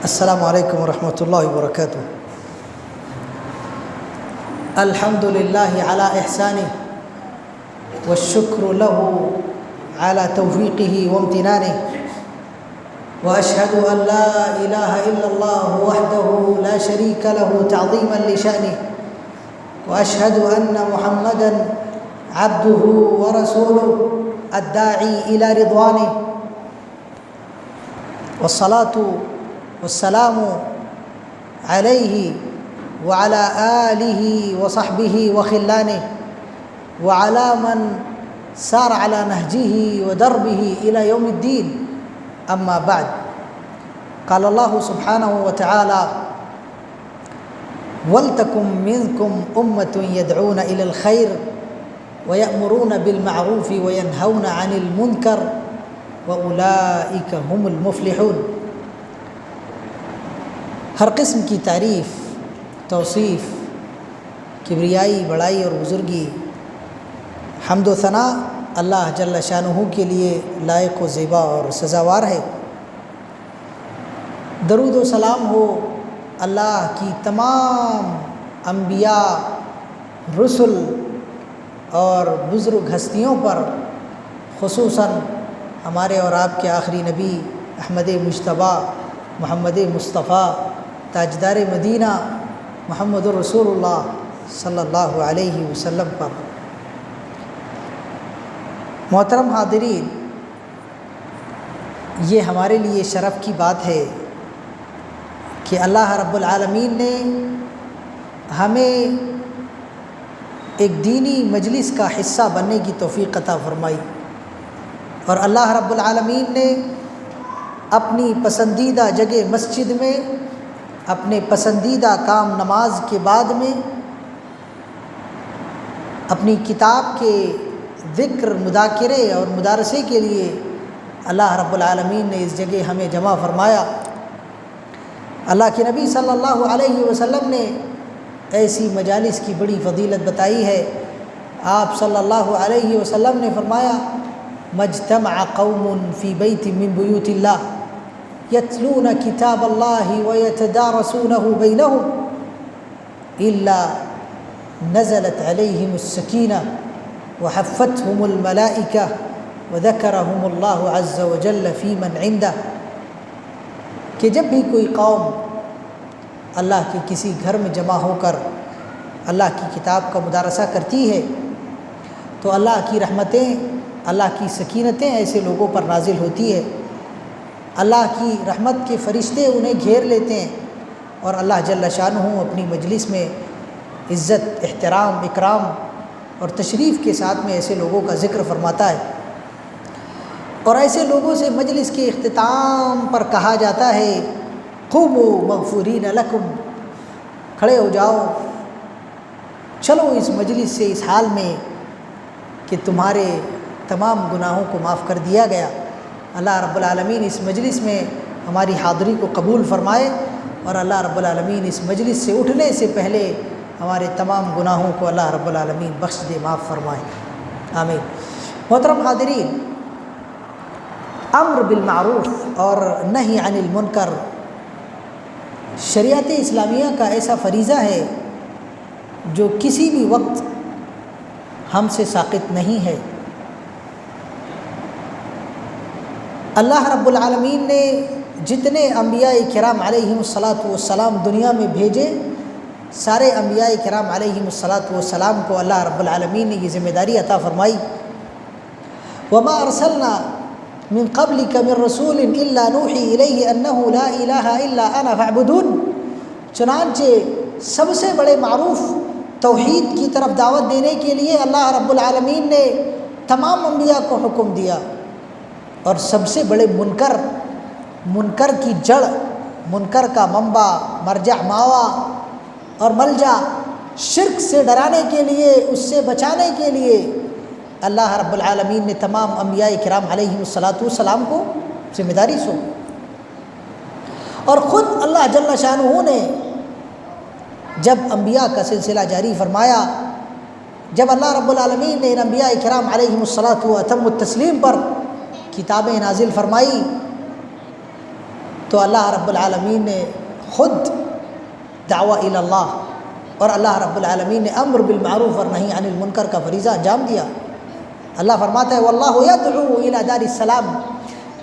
السلام علیکم ورحمۃ اللہ وبرکاتہ۔ الحمد للہ علی احسانہ والشکر له على توفیقہ وامتنانہ، واشہد ان لا الہ الا اللہ وحدہ لا شریک له تعظیما لشأنہ، واشہد ان محمدا عبدہ ورسولہ الداعی الی رضوانہ، والصلاة والسلام علیہ وعلى آلہ وصحبہ وخلانہ وعلى من سار على نهجه ودربه إلى يوم الدين، أما بعد، قال الله سبحانه وتعالى: وَلْتَكُن مِّنكُمْ أُمَّةٌ يَدْعُونَ إِلَى الْخَيْرِ وَيَأْمُرُونَ بِالْمَعْرُوفِ وَيَنْهَوْنَ عَنِ الْمُنكَرِ وَأُولَٰئِكَ هُمُ الْمُفْلِحُونَ۔ ہر قسم کی تعریف، توصیف، کبریائی، بڑائی اور بزرگی، حمد و ثنا اللہ جل شانہ کے لیے لائق و زیبا اور سزاوار ہے۔ درود و سلام ہو اللہ کی تمام انبیاء، رسل اور بزرگ ہستیوں پر، خصوصاً ہمارے اور آپ کے آخری نبی احمد مجتبیٰ محمد مصطفیٰ تاجدار مدینہ محمد رسول اللہ صلی اللہ علیہ وسلم پر۔ محترم حاضرین، یہ ہمارے لیے شرف کی بات ہے کہ اللہ رب العالمین نے ہمیں ایک دینی مجلس کا حصہ بننے کی توفیق عطا فرمائی، اور اللہ رب العالمین نے اپنی پسندیدہ جگہ مسجد میں، اپنے پسندیدہ کام نماز کے بعد میں، اپنی کتاب کے ذکر، مذاکرے اور مدارسے کے لیے اللہ رب العالمین نے اس جگہ ہمیں جمع فرمایا۔ اللہ کے نبی صلی اللہ علیہ وسلم نے ایسی مجالس کی بڑی فضیلت بتائی ہے۔ آپ صلی اللہ علیہ وسلم نے فرمایا: مجتمع قوم فی بیت من بیوت اللہ یتلون کتاب اللہ ویتدارسونہ بینہم الا نزلت علیہم السکینہ وحفتہم الملائکہ وذکرہم اللہ عز وجل فی من عندہ، کہ جب بھی کوئی قوم اللہ کے کسی گھر میں جمع ہو کر اللہ کی کتاب کا مدارسہ کرتی ہے تو اللہ کی رحمتیں، اللہ کی سکینتیں ایسے لوگوں پر نازل ہوتی ہے، اللہ کی رحمت کے فرشتے انہیں گھیر لیتے ہیں، اور اللہ جل شانہ اپنی مجلس میں عزت، احترام، اکرام اور تشریف کے ساتھ میں ایسے لوگوں کا ذکر فرماتا ہے، اور ایسے لوگوں سے مجلس کے اختتام پر کہا جاتا ہے: قوموا مغفورین لکم، کھڑے ہو جاؤ، چلو اس مجلس سے اس حال میں کہ تمہارے تمام گناہوں کو معاف کر دیا گیا۔ اللہ رب العالمین اس مجلس میں ہماری حاضری کو قبول فرمائے، اور اللہ رب العالمین اس مجلس سے اٹھنے سے پہلے ہمارے تمام گناہوں کو اللہ رب العالمین بخش دے، معاف فرمائے، آمین۔ محترم حاضرین، امر بالمعروف اور نہی عن المنکر شریعت اسلامیہ کا ایسا فریضہ ہے جو کسی بھی وقت ہم سے ساقط نہیں ہے۔ اللہ رب العالمین نے جتنے انبیاء کرام علیہم الصلاۃ والسلام دنیا میں بھیجے، سارے انبیاء کرام علیہم الصلاۃ والسلام کو اللہ رب العالمین نے یہ ذمہ داری عطا فرمائی: وما ارسلنا من قبلک من رسول الا نوحی الیہ انہ لا الہ الا انا فاعبدون۔ چنانچہ سب سے بڑے معروف توحید کی طرف دعوت دینے کے لیے اللہ رب العالمین نے تمام انبیاء کو حکم دیا، اور سب سے بڑے منکر کی جڑ، منکر کا منبع، مرجع، ماوا اور ملجا، شرک سے ڈرانے کے لیے، اس سے بچانے کے لیے اللہ رب العالمین نے تمام انبیاء کرام علیہم الصلاۃ والسلام کو ذمہ داری سونپی، اور خود اللہ جل شانہ نے جب انبیاء کا سلسلہ جاری فرمایا، جب اللہ رب العالمین نے ان انبیاء کرام علیہم الصلاۃ واتم التسلیم پر کتابیں نازل فرمائی، تو اللہ رب العالمین نے خود دعویٰ الی اللہ اور اللہ رب العالمین نے امر بالمعروف اور نہی عن المنکر کا فریضہ انجام دیا۔ اللہ فرماتا ہے واللہ یدعو الی دار السلام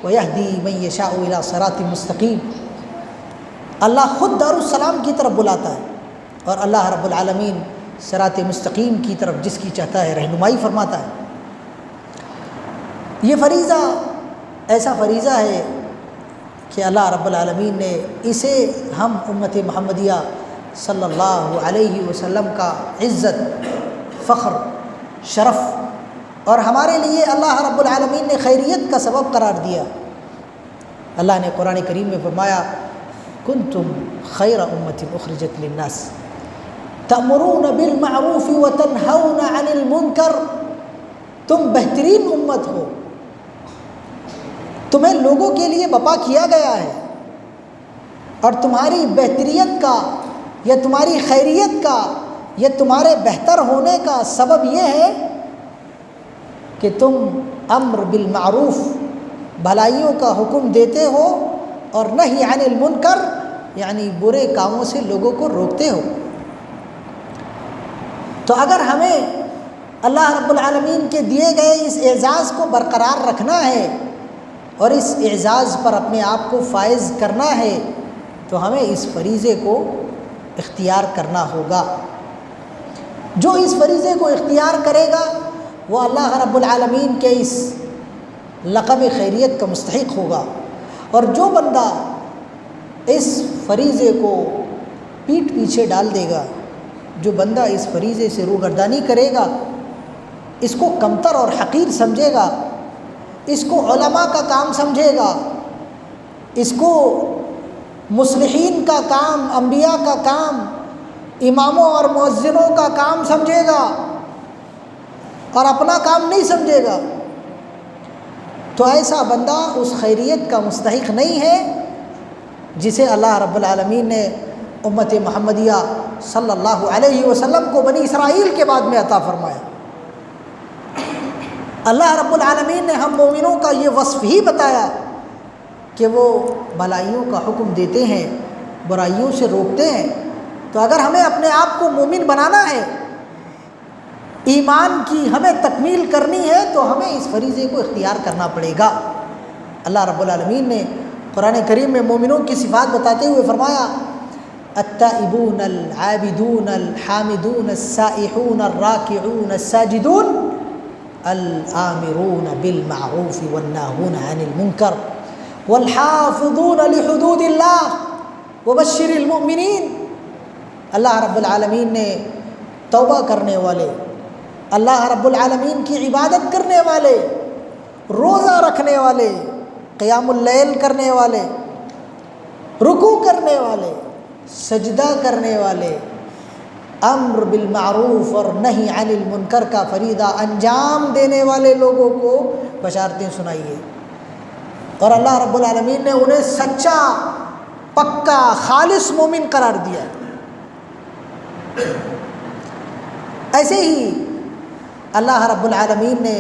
ویہدی من یشاء الی صراط مستقیم۔ اللہ خود دار السلام کی طرف بلاتا ہے اور اللہ رب العالمین صراط مستقیم کی طرف جس کی چاہتا ہے رہنمائی فرماتا ہے۔ یہ فریضہ ایسا فریضہ ہے کہ اللہ رب العالمین نے اسے ہم امت محمدیہ صلی اللہ علیہ وسلم کا عزت، فخر، شرف اور ہمارے لیے اللہ رب العالمین نے خیریت کا سبب قرار دیا۔ اللہ نے قرآن کریم میں فرمایا کنتم خیر امت اخرجت للناس تأمرون بالمعروف وتنہون عن المنکر، تم بہترین امت ہو، تمہیں لوگوں کے لیے بپا کیا گیا ہے، اور تمہاری بہتریت کا یا تمہاری خیریت کا یا تمہارے بہتر ہونے کا سبب یہ ہے کہ تم امر بالمعروف، بھلائیوں کا حکم دیتے ہو، اور نہی عن المنکر یعنی برے کاموں سے لوگوں کو روکتے ہو۔ تو اگر ہمیں اللہ رب العالمین کے دیے گئے اس اعزاز کو برقرار رکھنا ہے اور اس اعزاز پر اپنے آپ کو فائز کرنا ہے تو ہمیں اس فریضے کو اختیار کرنا ہوگا۔ جو اس فریضے کو اختیار کرے گا وہ اللہ رب العالمین کے اس لقب خیریت کا مستحق ہوگا، اور جو بندہ اس فریضے کو پیٹھ پیچھے ڈال دے گا، جو بندہ اس فریضے سے روگردانی کرے گا، اس کو کمتر اور حقیر سمجھے گا، اس کو علماء کا کام سمجھے گا، اس کو مصلحین کا کام، انبیاء کا کام، اماموں اور مؤذنوں کا کام سمجھے گا اور اپنا کام نہیں سمجھے گا، تو ایسا بندہ اس خیریت کا مستحق نہیں ہے جسے اللہ رب العالمین نے امت محمدیہ صلی اللہ علیہ وسلم کو بنی اسرائیل کے بعد میں عطا فرمایا۔ اللہ رب العالمین نے ہم مومنوں کا یہ وصف ہی بتایا کہ وہ بھلائیوں کا حکم دیتے ہیں، برائیوں سے روکتے ہیں۔ تو اگر ہمیں اپنے آپ کو مومن بنانا ہے، ایمان کی ہمیں تکمیل کرنی ہے، تو ہمیں اس فریضے کو اختیار کرنا پڑے گا۔ اللہ رب العالمین نے قرآن کریم میں مومنوں کی صفات بتاتے ہوئے فرمایا التائبون العابدون الحامدون السائحون الراکعون الساجدون الآمرون بالمعروف والناہون عن المنکر والحافظون لحدود اللہ وبشر المؤمنین۔ اللہ رب العالمین نے توبہ کرنے والے، اللہ رب العالمین کی عبادت کرنے والے، روزہ رکھنے والے، قیام اللیل کرنے والے، رکوع کرنے والے، سجدہ کرنے والے، امر بالمعروف اور نہی عن المنکر کا فریضہ انجام دینے والے لوگوں کو بشارتیں سنائیے۔ اور اللہ رب العالمین نے انہیں سچا، پکا، خالص مومن قرار دیا۔ ایسے ہی اللہ رب العالمین نے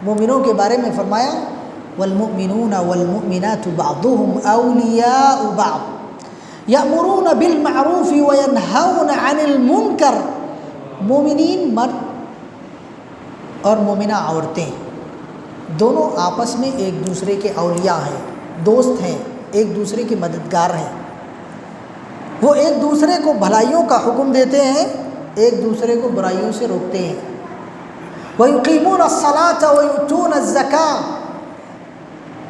مومنوں کے بارے میں فرمایا والمؤمنون والمؤمنات بعضهم اولیاء بعض یأمرون بالمعروف وینہون عن المنکر۔ مومنین مرد اور مومنہ عورتیں دونوں آپس میں ایک دوسرے کے اولیاء ہیں، دوست ہیں، ایک دوسرے کے مددگار ہیں۔ وہ ایک دوسرے کو بھلائیوں کا حکم دیتے ہیں، ایک دوسرے کو برائیوں سے روکتے ہیں۔ وَيُقِيمُونَ الصَّلَاةَ وَيُؤْتُونَ الزَّكَاةَ،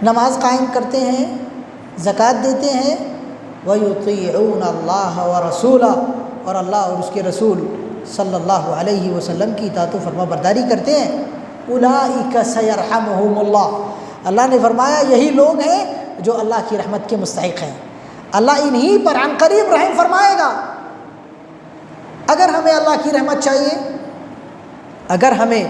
نماز قائم کرتے ہیں، زکوٰۃ دیتے ہیں۔ وَيُطِيعُونَ اللَّهَ وَرَسُولَهُ، اور اللہ اور اس کے رسول صلی اللہ علیہ وسلم کی اطاعت و فرما برداری کرتے ہیں۔ أُولَٰئِكَ سَيَرْحَمُهُمُ اللَّهُ، اللہ نے فرمایا یہی لوگ ہیں جو اللہ کی رحمت کے مستحق ہیں، اللہ انہی پر عن قریب رحم فرمائے گا۔ اگر ہمیں اللہ کی رحمت چاہیے، اگر ہمیں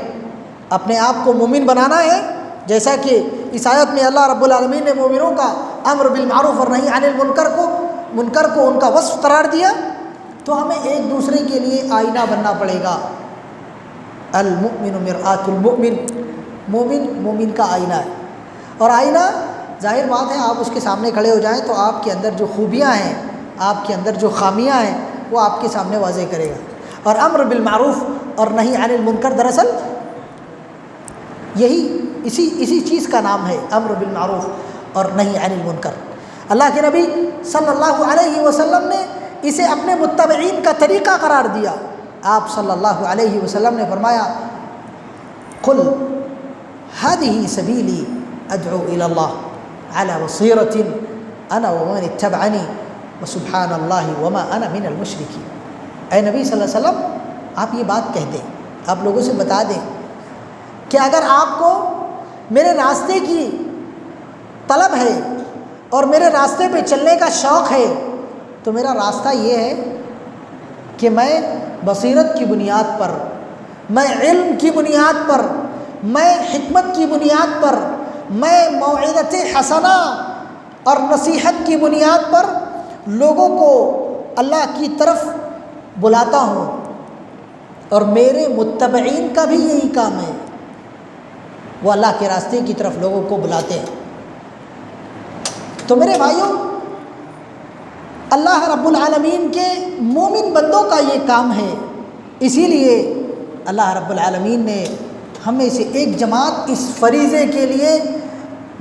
اپنے آپ کو مومن بنانا ہے، جیسا کہ اس آیت میں اللہ رب العالمین نے مومنوں کا امر بالمعروف اور نہی عن المنکر کو ان کا وصف قرار دیا، تو ہمیں ایک دوسرے کے لیے آئینہ بننا پڑے گا۔ المؤمن مرآۃ المؤمن، مومن مومن کا آئینہ ہے، اور آئینہ ظاہر بات ہے آپ اس کے سامنے کھڑے ہو جائیں تو آپ کے اندر جو خوبیاں ہیں، آپ کے اندر جو خامیاں ہیں وہ آپ کے سامنے واضح کرے گا۔ اور امر بالمعروف اور نہی عن المنکر دراصل یہی اسی چیز کا نام ہے، امر بالمعروف اور نہی عن المنکر۔ اللہ کے نبی صلی اللہ علیہ وسلم نے اسے اپنے متبعین کا طریقہ قرار دیا۔ آپ صلی اللہ علیہ وسلم نے فرمایا قل هذه سبیلی ادعو الی اللہ علی بصیرۃ انا ومن اتبعنی وسبحان اللہ وما انا من المشرکین۔ اے نبی صلی اللہ علیہ وسلم آپ یہ بات کہہ دیں، آپ لوگوں سے بتا دیں کہ اگر آپ کو میرے راستے کی طلب ہے اور میرے راستے پہ چلنے کا شوق ہے تو میرا راستہ یہ ہے کہ میں بصیرت کی بنیاد پر، میں علم کی بنیاد پر، میں حکمت کی بنیاد پر، میں موعظۃ حسنہ اور نصیحت کی بنیاد پر لوگوں کو اللہ کی طرف بلاتا ہوں، اور میرے متبعین کا بھی یہی کام ہے، وہ اللہ کے راستے کی طرف لوگوں کو بلاتے ہیں۔ تو میرے بھائیوں، اللہ رب العالمین کے مومن بندوں کا یہ کام ہے، اسی لیے اللہ رب العالمین نے ہمیں سے ایک جماعت اس فریضے کے لیے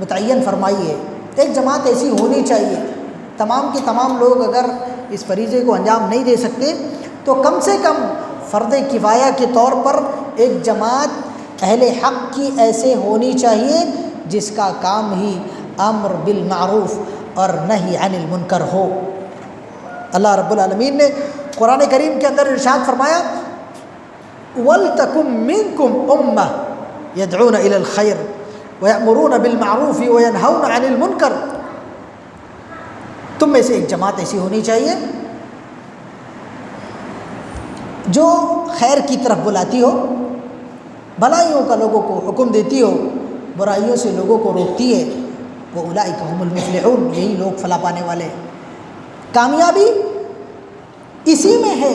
متعین فرمائی ہے۔ ایک جماعت ایسی ہونی چاہیے، تمام کے تمام لوگ اگر اس فریضے کو انجام نہیں دے سکتے تو کم سے کم فرض کفایہ کے طور پر ایک جماعت اہل حق کی ایسے ہونی چاہیے جس کا کام ہی امر بالمعروف اور نہی عن المنکر ہو۔ اللہ رب العالمین نے قرآن کریم کے اندر ارشاد فرمایا وَلْتَكُمْ مِنْكُمْ أُمَّةٌ يَدْعُونَ إِلَى الْخَيْرِ وَيَأْمُرُونَ بِالْمَعْرُوفِ وَيَنْهَوْنَ عَنِ الْمُنْكَرِ۔ تم میں سے ایک جماعت ایسی ہونی چاہیے جو خیر کی طرف بلاتی ہو، بھلائیوں کا لوگوں کو حکم دیتی ہو، برائیوں سے لوگوں کو روکتی ہے۔ وَأُولَئِكَ هُمُ الْمُفْلِحُونَ، یہی لوگ فلاح پانے والے ہیں۔ کامیابی اسی میں ہے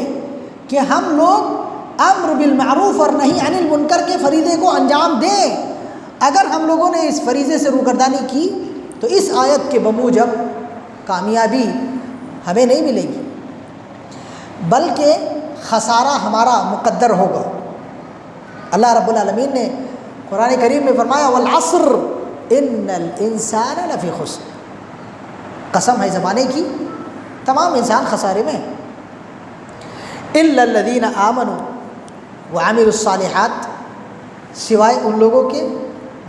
کہ ہم لوگ امر بالمعروف اور نہی عن المنکر کے فریضے کو انجام دیں۔ اگر ہم لوگوں نے اس فریضے سے روگردانی کی تو اس آیت کے بموجب کامیابی ہمیں نہیں ملے گی، بلکہ خسارہ ہمارا مقدر ہوگا۔ اللہ رب العالمین نے قرآن کریم میں فرمایا والعصر ان الانسان لفی خسر، قسم ہے زمانے کی تمام انسان خسارے میں ہیں، الا الذین آمنوا وعملوا الصالحات، سوائے ان لوگوں کے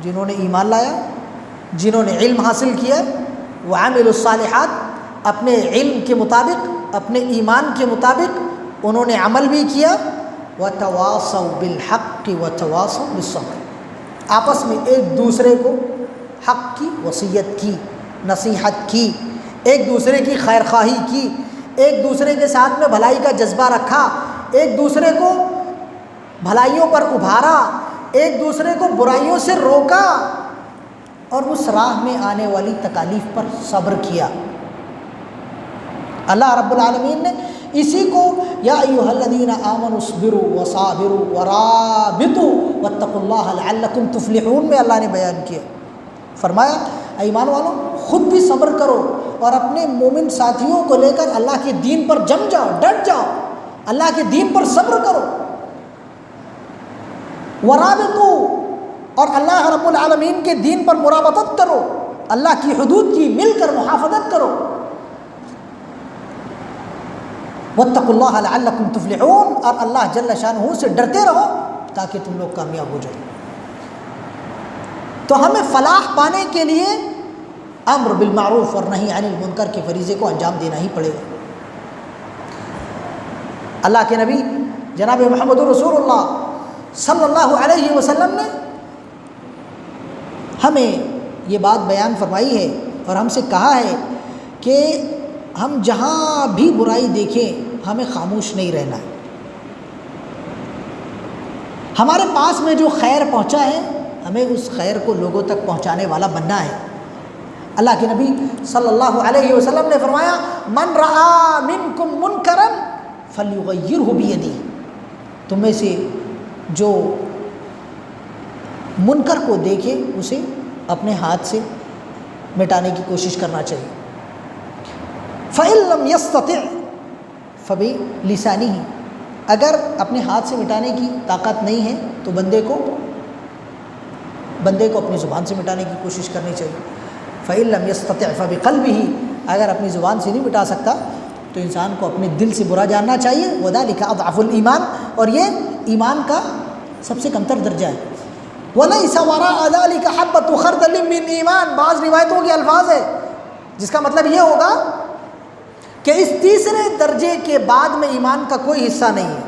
جنہوں نے ایمان لایا، جنہوں نے علم حاصل کیا، وعملوا الصالحات، اپنے علم کے مطابق، اپنے ایمان کے مطابق انہوں نے عمل بھی کیا، وتواصوا بالحق وتواصوا بالصبر، آپس میں ایک دوسرے کو حق کی وصیت کی، نصیحت کی، ایک دوسرے کی خیر خواہی کی، ایک دوسرے کے ساتھ میں بھلائی کا جذبہ رکھا، ایک دوسرے کو بھلائیوں پر ابھارا، ایک دوسرے کو برائیوں سے روکا، اور اس راہ میں آنے والی تکالیف پر صبر کیا۔ اللہ رب العالمین نے اسی کو یا ایھا الذین آمنوا اصبروا وصابروا ورابطوا واتقوا اللہ لعلکم تفلحون میں اللہ نے بیان کیا، فرمایا اے ایمان والوں خود بھی صبر کرو اور اپنے مومن ساتھیوں کو لے کر اللہ کے دین پر جم جاؤ، ڈٹ جاؤ، اللہ کے دین پر صبر کرو، ورابطوا، اور اللہ رب العالمین کے دین پر مرابطت کرو، اللہ کی حدود کی مل کر محافظت کرو، واتقوا اللہ لعلکم تفلحون، اور اللہ جل شانہ سے ڈرتے رہو تاکہ تم لوگ کامیاب ہو جاؤ۔ تو ہمیں فلاح پانے کے لیے امر بالمعروف اور نہی عن المنکر کے فریضے کو انجام دینا ہی پڑے گا۔ اللہ کے نبی جناب محمد رسول اللہ صلی اللہ علیہ وسلم نے ہمیں یہ بات بیان فرمائی ہے اور ہم سے کہا ہے کہ ہم جہاں بھی برائی دیکھیں ہمیں خاموش نہیں رہنا ہے، ہمارے پاس میں جو خیر پہنچا ہے ہمیں اس خیر کو لوگوں تک پہنچانے والا بننا ہے۔ اللہ کے نبی صلی اللہ علیہ وسلم نے فرمایا من رآ منکم منکرا فلیغیرہ بیدہ، تم میں سے جو منکر کو دیکھے اسے اپنے ہاتھ سے مٹانے کی کوشش کرنا چاہیے۔ فَإِن لَّمْ يَسْتَطِعْ فَبِلِسَانِهِ، اگر اپنے ہاتھ سے مٹانے کی طاقت نہیں ہے تو بندے کو اپنی زبان سے مٹانے کی کوشش کرنی چاہیے۔ فَإِن لَّمْ يَسْتَطِعْ فَبِقَلْبِهِ، اگر اپنی زبان سے نہیں مٹا سکتا تو انسان کو اپنے دل سے برا جاننا چاہیے۔ وَذَلِكَ أَضْعَفُ الْإِيمَانِ، اور یہ ایمان کا سب سے کمتر درجہ ہے۔ وَلَيْسَ وَرَاءَ ذَلِكَ حَبَّةُ خَرْدَلٍ مِّنْ ایمان، بعض روایتوں کے الفاظ ہے جس کا مطلب یہ ہوگا کہ اس تیسرے درجے کے بعد میں ایمان کا کوئی حصہ نہیں ہے۔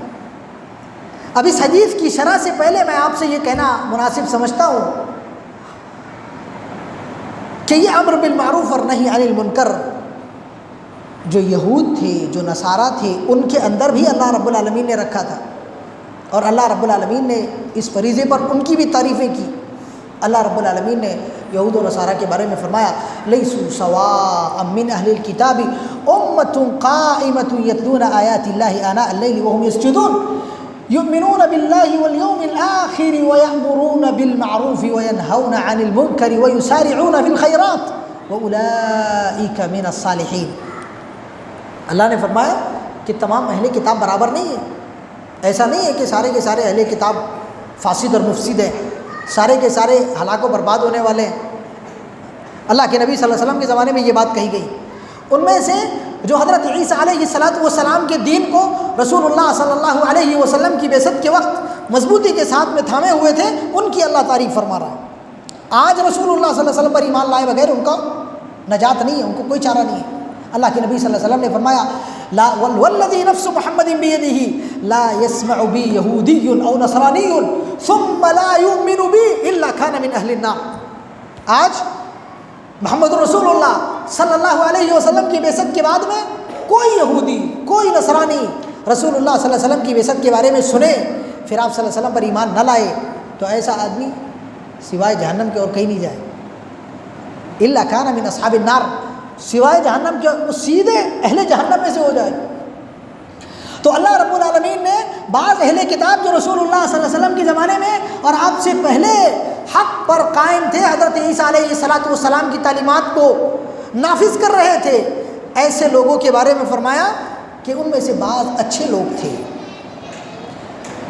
اب اس حدیث کی شرح سے پہلے میں آپ سے یہ کہنا مناسب سمجھتا ہوں کہ یہ امر بالمعروف اور نہی عن المنکر جو یہود تھے، جو نصارہ تھے، ان کے اندر بھی اللہ رب العالمین نے رکھا تھا، اور اللہ رب العالمین نے اس فریضے پر ان کی بھی تعریفیں کی۔ اللہ رب العالمین نے یہود و نصارہ کے بارے میں فرمایا لیسوا سواء من اہل الکتاب امۃ قائمۃ یتلون آیات اللہ آناء اللیل وهم یسجدون یؤمنون باللہ والیوم الآخر ویأمرون بالمعروف وینہون عن المنکر ویسارعون فی الخیرات واولئک من الصالحین۔ اللہ نے فرمایا کہ تمام اہل کتاب برابر نہیں ہے، ایسا نہیں ہے کہ سارے کے سارے اہل کتاب فاسد اور مفسد ہیں، سارے کے سارے ہلاک و برباد ہونے والے ہیں۔ اللہ کے نبی صلی اللہ علیہ وسلم کے زمانے میں یہ بات کہی گئی۔ ان میں سے جو حضرت عیسیٰ علیہ السلام کے دین کو رسول اللہ صلی اللہ علیہ وسلم کی بعثت کے وقت مضبوطی کے ساتھ میں تھامے ہوئے تھے، ان کی اللہ تعریف فرما رہا ہے۔ آج رسول اللہ صلی اللہ علیہ وسلم پر ایمان لائے بغیر ان کا نجات نہیں ہے، ان کو کوئی چارہ نہیں ہے۔ اللہ کے نبی صلی اللہ علیہ وسلم نے فرمایا لا والذی نفس محمد بیدہ لا یسمع بی یہودی او نصرانی ثم لا یؤمن بی الا کان من اہل النار۔ آج محمد رسول اللہ صلی اللہ علیہ وسلم کی بعثت کے بعد میں کوئی یہودی، کوئی نصرانی رسول اللہ صلی اللہ علیہ وسلم کی بعثت کے بارے میں سنے، پھر آپ صلی اللہ علیہ وسلم پر ایمان نہ لائے، تو ایسا آدمی سوائے جہنم کے اور کہیں نہیں جائے۔ الا کان من اصحاب النار، سوائے جہنم کے وہ سیدھے اہل جہنم میں سے ہو جائے۔ تو اللہ رب العالمین نے بعض اہل کتاب جو رسول اللہ صلی اللہ علیہ وسلم کے زمانے میں اور آپ سے پہلے حق پر قائم تھے، حضرت عیسیٰ علیہ السلام کی تعلیمات کو نافذ کر رہے تھے، ایسے لوگوں کے بارے میں فرمایا کہ ان میں سے بعض اچھے لوگ تھے۔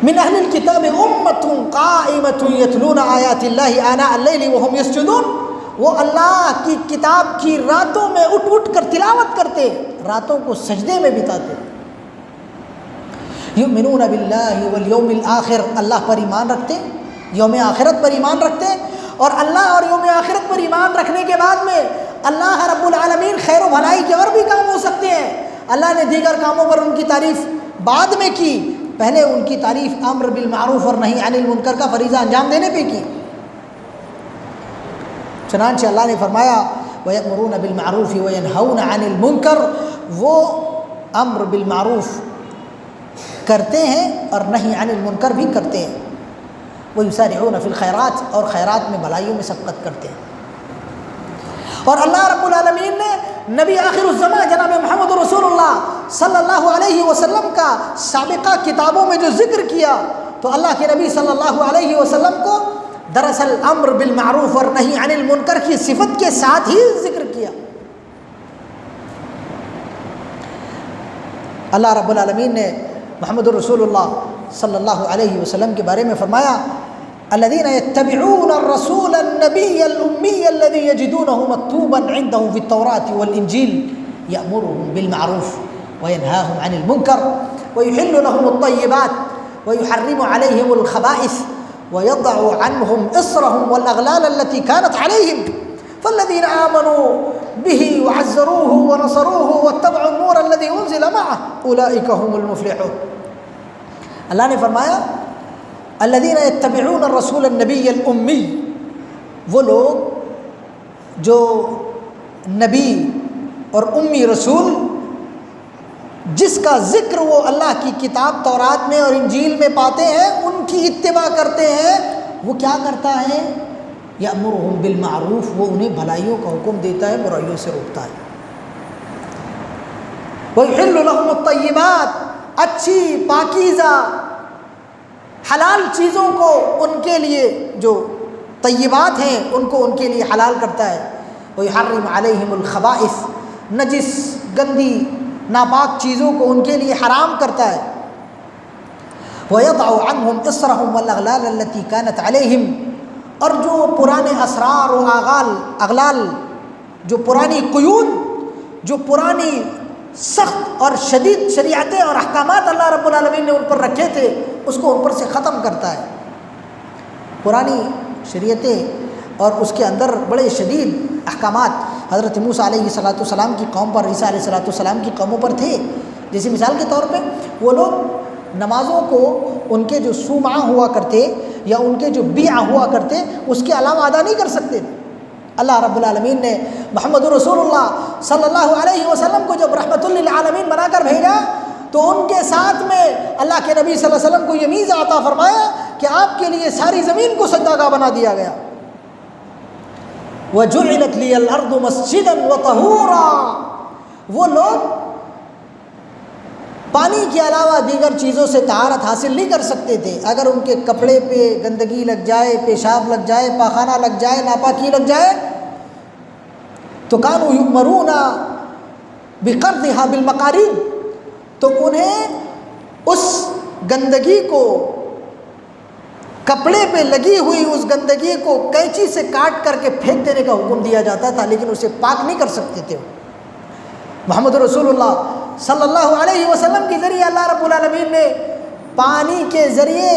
من اہل الکتاب امۃ قائمۃ یتلون آیات اللہ آناء اللیل وهم یسجدون، وہ اللہ کی کتاب کی راتوں میں اٹھ اٹھ کر تلاوت کرتے، راتوں کو سجدے میں بتاتے۔ یؤمنون باللہ والیوم الآخر، اللہ پر ایمان رکھتے، یوم آخرت پر ایمان رکھتے، اور اللہ اور یوم آخرت پر ایمان رکھنے کے بعد میں اللہ رب العالمین خیر و بھلائی کے اور بھی کام ہو سکتے ہیں۔ اللہ نے دیگر کاموں پر ان کی تعریف بعد میں کی، پہلے ان کی تعریف امر بالمعروف اور نہی عن المنکر کا فریضہ انجام دینے پہ کی۔ چنانچہ اللہ نے فرمایا وَيَأْمُرُونَ بِالْمَعْرُوفِ وَيَنْهَوْنَ عَنِ الْمُنْكَرِ، وہ امر بالمعروف کرتے ہیں اور نہی عن المنکر بھی کرتے ہیں۔ وَيُسَارِعُونَ فِي الْخَيْرَاتِ، اور خیرات میں بھلائیوں میں سبقت کرتے ہیں۔ اور اللہ رب العالمین نے نبی آخر الزمان جناب محمد رسول اللہ صلی اللہ علیہ وسلم کا سابقہ کتابوں میں جو ذکر کیا، تو اللہ کے نبی صلی اللہ علیہ وسلم کو دراصل امر بالمعروف اور نہی عن المنکر کی صفت کے ساتھ ہی ذکر کیا۔ اللہ رب العالمین نے محمد رسول اللہ صلی اللہ علیہ وسلم کے بارے میں فرمایا الذین یتبعون الرسول النبی الامی الذی یجدونہ مکتوبا عندهم فی التوراۃ والانجیل یأمرهم بالمعروف وینہاهم عن المنکر ویحل لهم الطیبات ویحرم علیہم الخبائث وَيَضَعُ عَنْهُمْ إِصْرَهُمْ وَالْأَغْلَالَ الَّتِي كَانَتْ عَلَيْهِمْ فَالَّذِينَ آمَنُوا بِهِ وَعَزَّرُوهُ وَنَصَرُوهُ وَاتَّبَعُوا النُّورَ الَّذِي أُنزِلَ مَعَهُ أُولَئِكَ هُمُ الْمُفْلِحُونَ۔ اللہ نے فرمایا الَّذِينَ يَتَّبِعُونَ الرَّسُولَ النَّبِيَّ الْأُمِّيَّ، وہ لوگ جو نبی اور امی رسول جس کا ذکر وہ اللہ کی کتاب تورات میں اور انجیل میں پاتے ہیں ان کی اتباع کرتے ہیں، وہ کیا کرتا ہے؟ یأمرهم بالمعروف، وہ انہیں بھلائیوں کا حکم دیتا ہے، برائیوں سے روکتا ہے۔ وَيُحِلُّ لَهُمُ الطَّيِّبَاتِ، اچھی پاکیزہ حلال چیزوں کو ان کے لیے جو طیبات ہیں ان کو ان کے لیے حلال کرتا ہے۔ وَيُحَرِّمُ عَلَيْهِمُ الْخَبَائِثَ، نجس گندی ناپاک چیزوں کو ان کے لیے حرام کرتا ہے. وَيَضَعُ عَنْهُمْ إِصْرَهُمْ وَالْأَغْلَالَ الَّتِي كَانَتْ عَلَيْهِمْ، اور جو پرانے اسرار و اغلال، جو پرانی قیود، جو پرانی سخت اور شدید شریعتیں اور احکامات اللہ رب العالمین نے ان پر رکھے تھے، اس کو ان پر سے ختم کرتا ہے. پرانی شریعتیں اور اس کے اندر بڑے شدید احکامات حضرت موسیٰ علیہ السلام کی قوم پر، عیسیٰ علیہ السلام کی قوموں پر تھے. جیسے مثال کے طور پہ وہ لوگ نمازوں کو ان کے جو صومعہ ہوا کرتے یا ان کے جو بیعہ ہوا کرتے اس کے علاوہ ادا نہیں کر سکتے. اللہ رب العالمین نے محمد رسول اللہ صلی اللہ علیہ وسلم کو جب رحمت للعالمین بنا کر بھیجا تو ان کے ساتھ میں اللہ کے نبی صلی اللہ علیہ وسلم کو یہ میزہ عطا فرمایا کہ آپ کے لیے ساری زمین کو سجدہ بنا دیا گیا. وَجُعِلَتْ لِيَ الْأَرْضُ مَسْجِدًا وَطَهُورًا، وہ لوگ پانی کے علاوہ دیگر چیزوں سے طہارت حاصل نہیں کر سکتے تھے. اگر ان کے کپڑے پہ گندگی لگ جائے، پیشاب لگ جائے، پاخانہ لگ جائے، ناپاکی لگ جائے تو كَانُوا يُؤْمَرُونَ بِقَرْضِهَا بِالْمَقَارِيضِ، تو انہیں اس گندگی کو، کپڑے پہ لگی ہوئی اس گندگی کو کینچی سے کاٹ کر کے پھینک دینے کا حکم دیا جاتا تھا، لیکن اسے پاک نہیں کر سکتے تھے. محمد رسول اللہ صلی اللہ علیہ وسلم کے ذریعے اللہ رب العالمین نے پانی کے ذریعے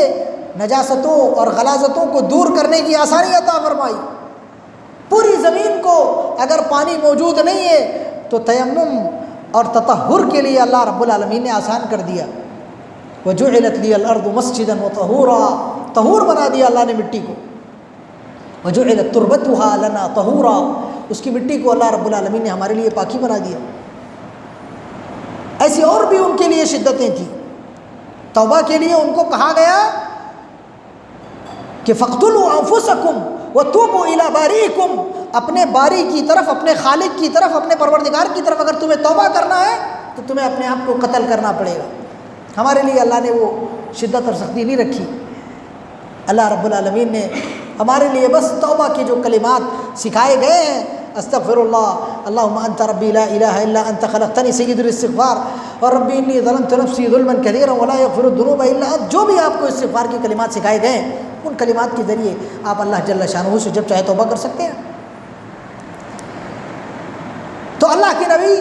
نجاستوں اور غلاظتوں کو دور کرنے کی آسانی عطا فرمائی. پوری زمین کو اگر پانی موجود نہیں ہے تو تیمم اور تطہر کے لیے اللہ رب العالمین نے آسان کر دیا. وَجُعِلَتْ لِيَ الْأَرْضُ مَسْجِدًا وَطَهُورًا، طہور بنا دیا اللہ نے مٹی کو. وَجُعِلَتْ تُرْبَتُهَا لَنَا طَهُورًا، اس کی مٹی کو اللہ رب العالمین نے ہمارے لیے پاکی بنا دیا. ایسی اور بھی ان کے لیے شدتیں تھیں. توبہ کے لیے ان کو کہا گیا کہ فَاقْتُلُوا أَنفُسَكُمْ وَتُوبُوا إِلَىٰ بَارِئِكُمْ، اپنے باری کی طرف، اپنے خالق کی طرف، اپنے پروردگار کی طرف اگر تمہیں توبہ کرنا ہے تو تمہیں اپنے آپ کو قتل کرنا پڑے گا. ہمارے لیے اللہ نے وہ شدت اور سختی نہیں رکھی. اللہ رب العالمین نے ہمارے لیے بس توبہ کے جو کلمات سکھائے گئے ہیں، استغفر اللہ، اللہم انت ربی لا الہ الا انت خلقتنی، سید الاستغفار، اور ربی انی ظلمت نفسی ظلما کثیرا ولا یغفر الذنوب الا انت، جو بھی آپ کو استغفار کے کلمات سکھائے گئے ہیں ان کلمات کے ذریعے آپ اللہ جل شانہ سے جب چاہے توبہ کر سکتے ہیں. تو اللہ کے نبی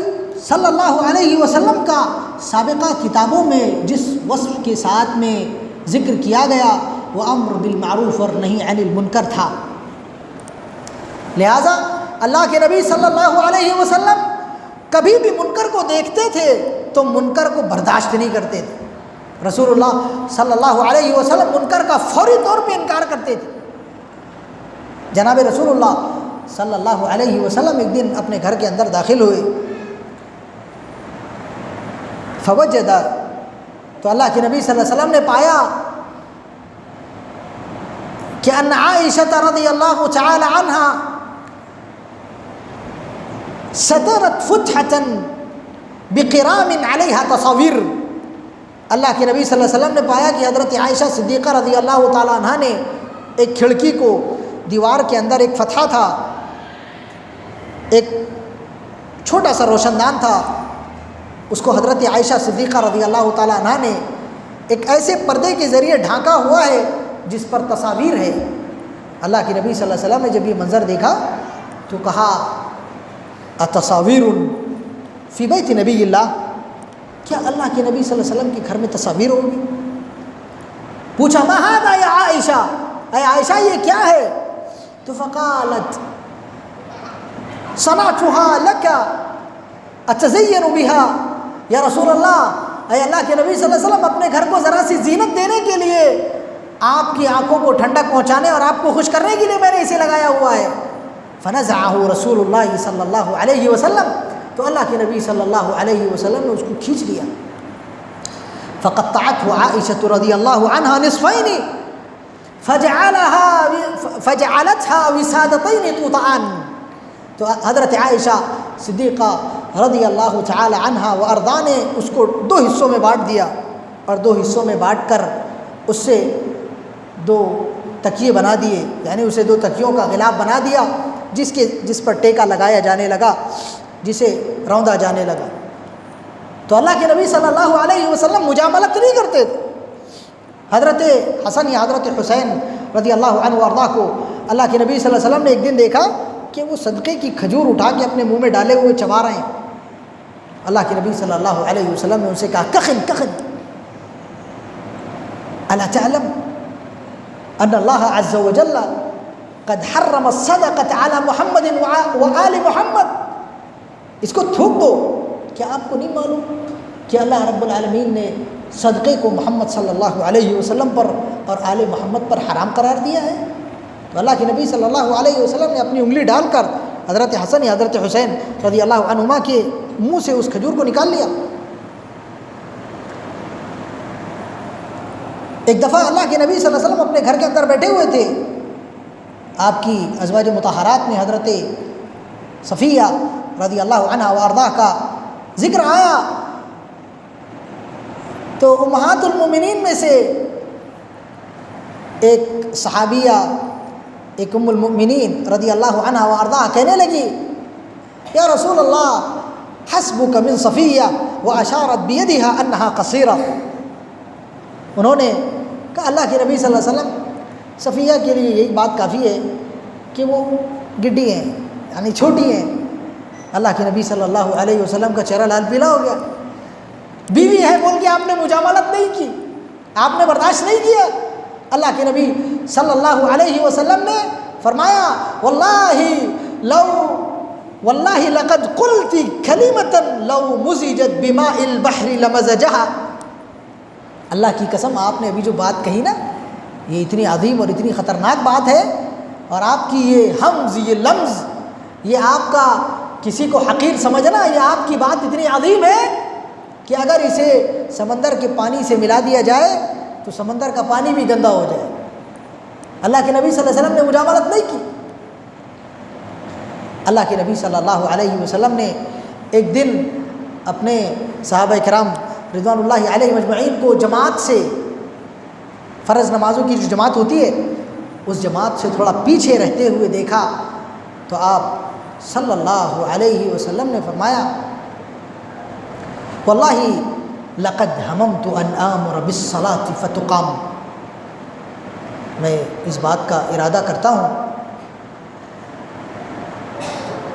صلی اللہ علیہ وسلم کا سابقہ کتابوں میں جس وصف کے ساتھ میں ذکر کیا گیا وہ امر بالمعروف اور نہی عن المنکر تھا. لہٰذا اللہ کے نبی صلی اللہ علیہ وسلم کبھی بھی منکر کو دیکھتے تھے تو منکر کو برداشت نہیں کرتے تھے. رسول اللہ صلی اللہ علیہ وسلم منکر کا فوری طور پہ انکار کرتے تھے. جناب رسول اللہ صلی اللہ علیہ وسلم ایک دن اپنے گھر کے اندر داخل ہوئے، فوجد، تو اللہ کے نبی صلی اللہ علیہ وسلم نے پایا کہ ان عائشہ رضی اللہ تعالی عنہا سترت فتحة بقرام علیہا تصاویر. اللہ کے نبی صلی اللہ علیہ وسلم نے پایا کہ حضرت عائشہ صدیقہ رضی اللہ تعالی عنہا نے ایک کھڑکی کو، دیوار کے اندر ایک فتحہ تھا، ایک چھوٹا سا روشن دان تھا، اس کو حضرت عائشہ صدیقہ رضی اللہ تعالی عنہا نے ایک ایسے پردے کے ذریعے ڈھانکا ہوا ہے جس پر تصاویر ہے. اللہ کے نبی صلی اللہ علیہ وسلم نے جب یہ منظر دیکھا تو کہا اتصاویر فی بیت نبی اللہ، کیا اللہ کے نبی صلی اللہ علیہ وسلم کے گھر میں تصاویر ہوگی؟ پوچھا ما ھذا یا عائشہ، اے عائشہ یہ کیا ہے؟ تو فقالت صنعتها لک اتزین بها، یا رسول اللہ، اے اللہ کے نبی صلی اللہ علیہ وسلم، اپنے گھر کو ذرا سی زینت دینے کے لیے، آپ کی آنکھوں کو ٹھنڈک پہنچانے اور آپ کو خوش کرنے کے لیے میں نے اسے لگایا ہوا ہے. فنزعه رسول اللہ صلی اللہ علیہ وسلم، تو اللہ کے نبی صلی اللہ علیہ وسلم نے اس کو کھینچ لیا. فقطعته عائشہ رضی اللہ عنہا نصفین فجعلتها وسادتین توطئان، تو حضرت عائشہ صدیقہ رضی اللہ تعالی عنہا و ارضا نے اس کو دو حصوں میں بانٹ دیا، اور دو حصوں میں بانٹ کر اس سے دو تکیے بنا دیے، یعنی اسے دو تکیوں کا غلاف بنا دیا. جس پر ٹیکا لگایا جانے لگا، جسے روندا جانے لگا۔ تو اللہ کے نبی صلی اللہ علیہ وسلم مجاملت نہیں کرتے تھے۔ حضرت حسن یا حضرت حسین رضی اللہ عنہ وارضاہ کو اللہ کے نبی صلی اللہ علیہ وسلم نے ایک دن دیکھا کہ وہ صدقے کی کھجور اٹھا کے اپنے منہ میں ڈالے ہوئے چبا رہے ہیں۔ اللہ کے نبی صلی اللہ علیہ وسلم نے ان سے کہا کخن کخن الا تعلم ان اللہ عز وجل قد حرم الصدقۃ علی محمد وآل محمد، اس کو تھوک دو، کیا آپ کو نہیں معلوم کہ اللہ رب العالمین نے صدقے کو محمد صلی اللہ علیہ وسلم پر اور آل محمد پر حرام قرار دیا ہے؟ تو اللہ کے نبی صلی اللہ علیہ وسلم نے اپنی انگلی ڈال کر حضرت حسن یا حضرت حسین رضی اللہ عنہما کے منہ سے اس کھجور کو نکال لیا۔ ایک دفعہ اللہ کے نبی صلی اللہ علیہ وسلم اپنے گھر کے اندر بیٹھے ہوئے تھے، آپ کی ازواج مطہرات میں حضرت صفیہ رضی اللہ عنہا وارضاہ کا ذکر آیا، تو امہات المومنین میں سے ایک صحابیہ، ایک ام المؤمنین رضی اللہ عنہا وارضاہ کہنے لگی یا رسول اللہ حسبک من صفیہ واشارت بیدہا انہا قصیرہ۔ انہوں نے کہا اللہ کے نبی صلی اللہ علیہ وسلم، صفیہ کے لیے یہی بات کافی ہے کہ وہ گڈی ہیں، یعنی چھوٹی ہیں۔ اللہ کے نبی صلی اللہ علیہ وسلم کا چہرہ لال پیلا ہو گیا۔ بیوی ہے بول کے آپ نے مجاملت نہیں کی، آپ نے برداشت نہیں کیا۔ اللہ کے نبی صلی اللہ علیہ وسلم نے فرمایا واللہ لقد قلت کلمۃ لو مزجت بماء البحر لمزجها۔ اللہ کی قسم آپ نے ابھی جو بات کہی نا، یہ اتنی عظیم اور اتنی خطرناک بات ہے، اور آپ کی یہ حمز، یہ لمز، یہ آپ کا کسی کو حقیر سمجھنا، یہ آپ کی بات اتنی عظیم ہے کہ اگر اسے سمندر کے پانی سے ملا دیا جائے تو سمندر کا پانی بھی گندا ہو جائے۔ اللہ کے نبی صلی اللہ علیہ وسلم نے مجاملت نہیں کی۔ اللہ کے نبی صلی اللہ علیہ وسلم نے ایک دن اپنے صحابہ کرام رضوان اللہ علیہ مجمعین کو جماعت سے، فرض نمازوں کی جو جماعت ہوتی ہے اس جماعت سے تھوڑا پیچھے رہتے ہوئے دیکھا، تو آپ صلی اللہ علیہ وسلم نے فرمایا واللہ لقد ہممت ان آمر بالصلاۃ فتقام، میں اس بات کا ارادہ کرتا ہوں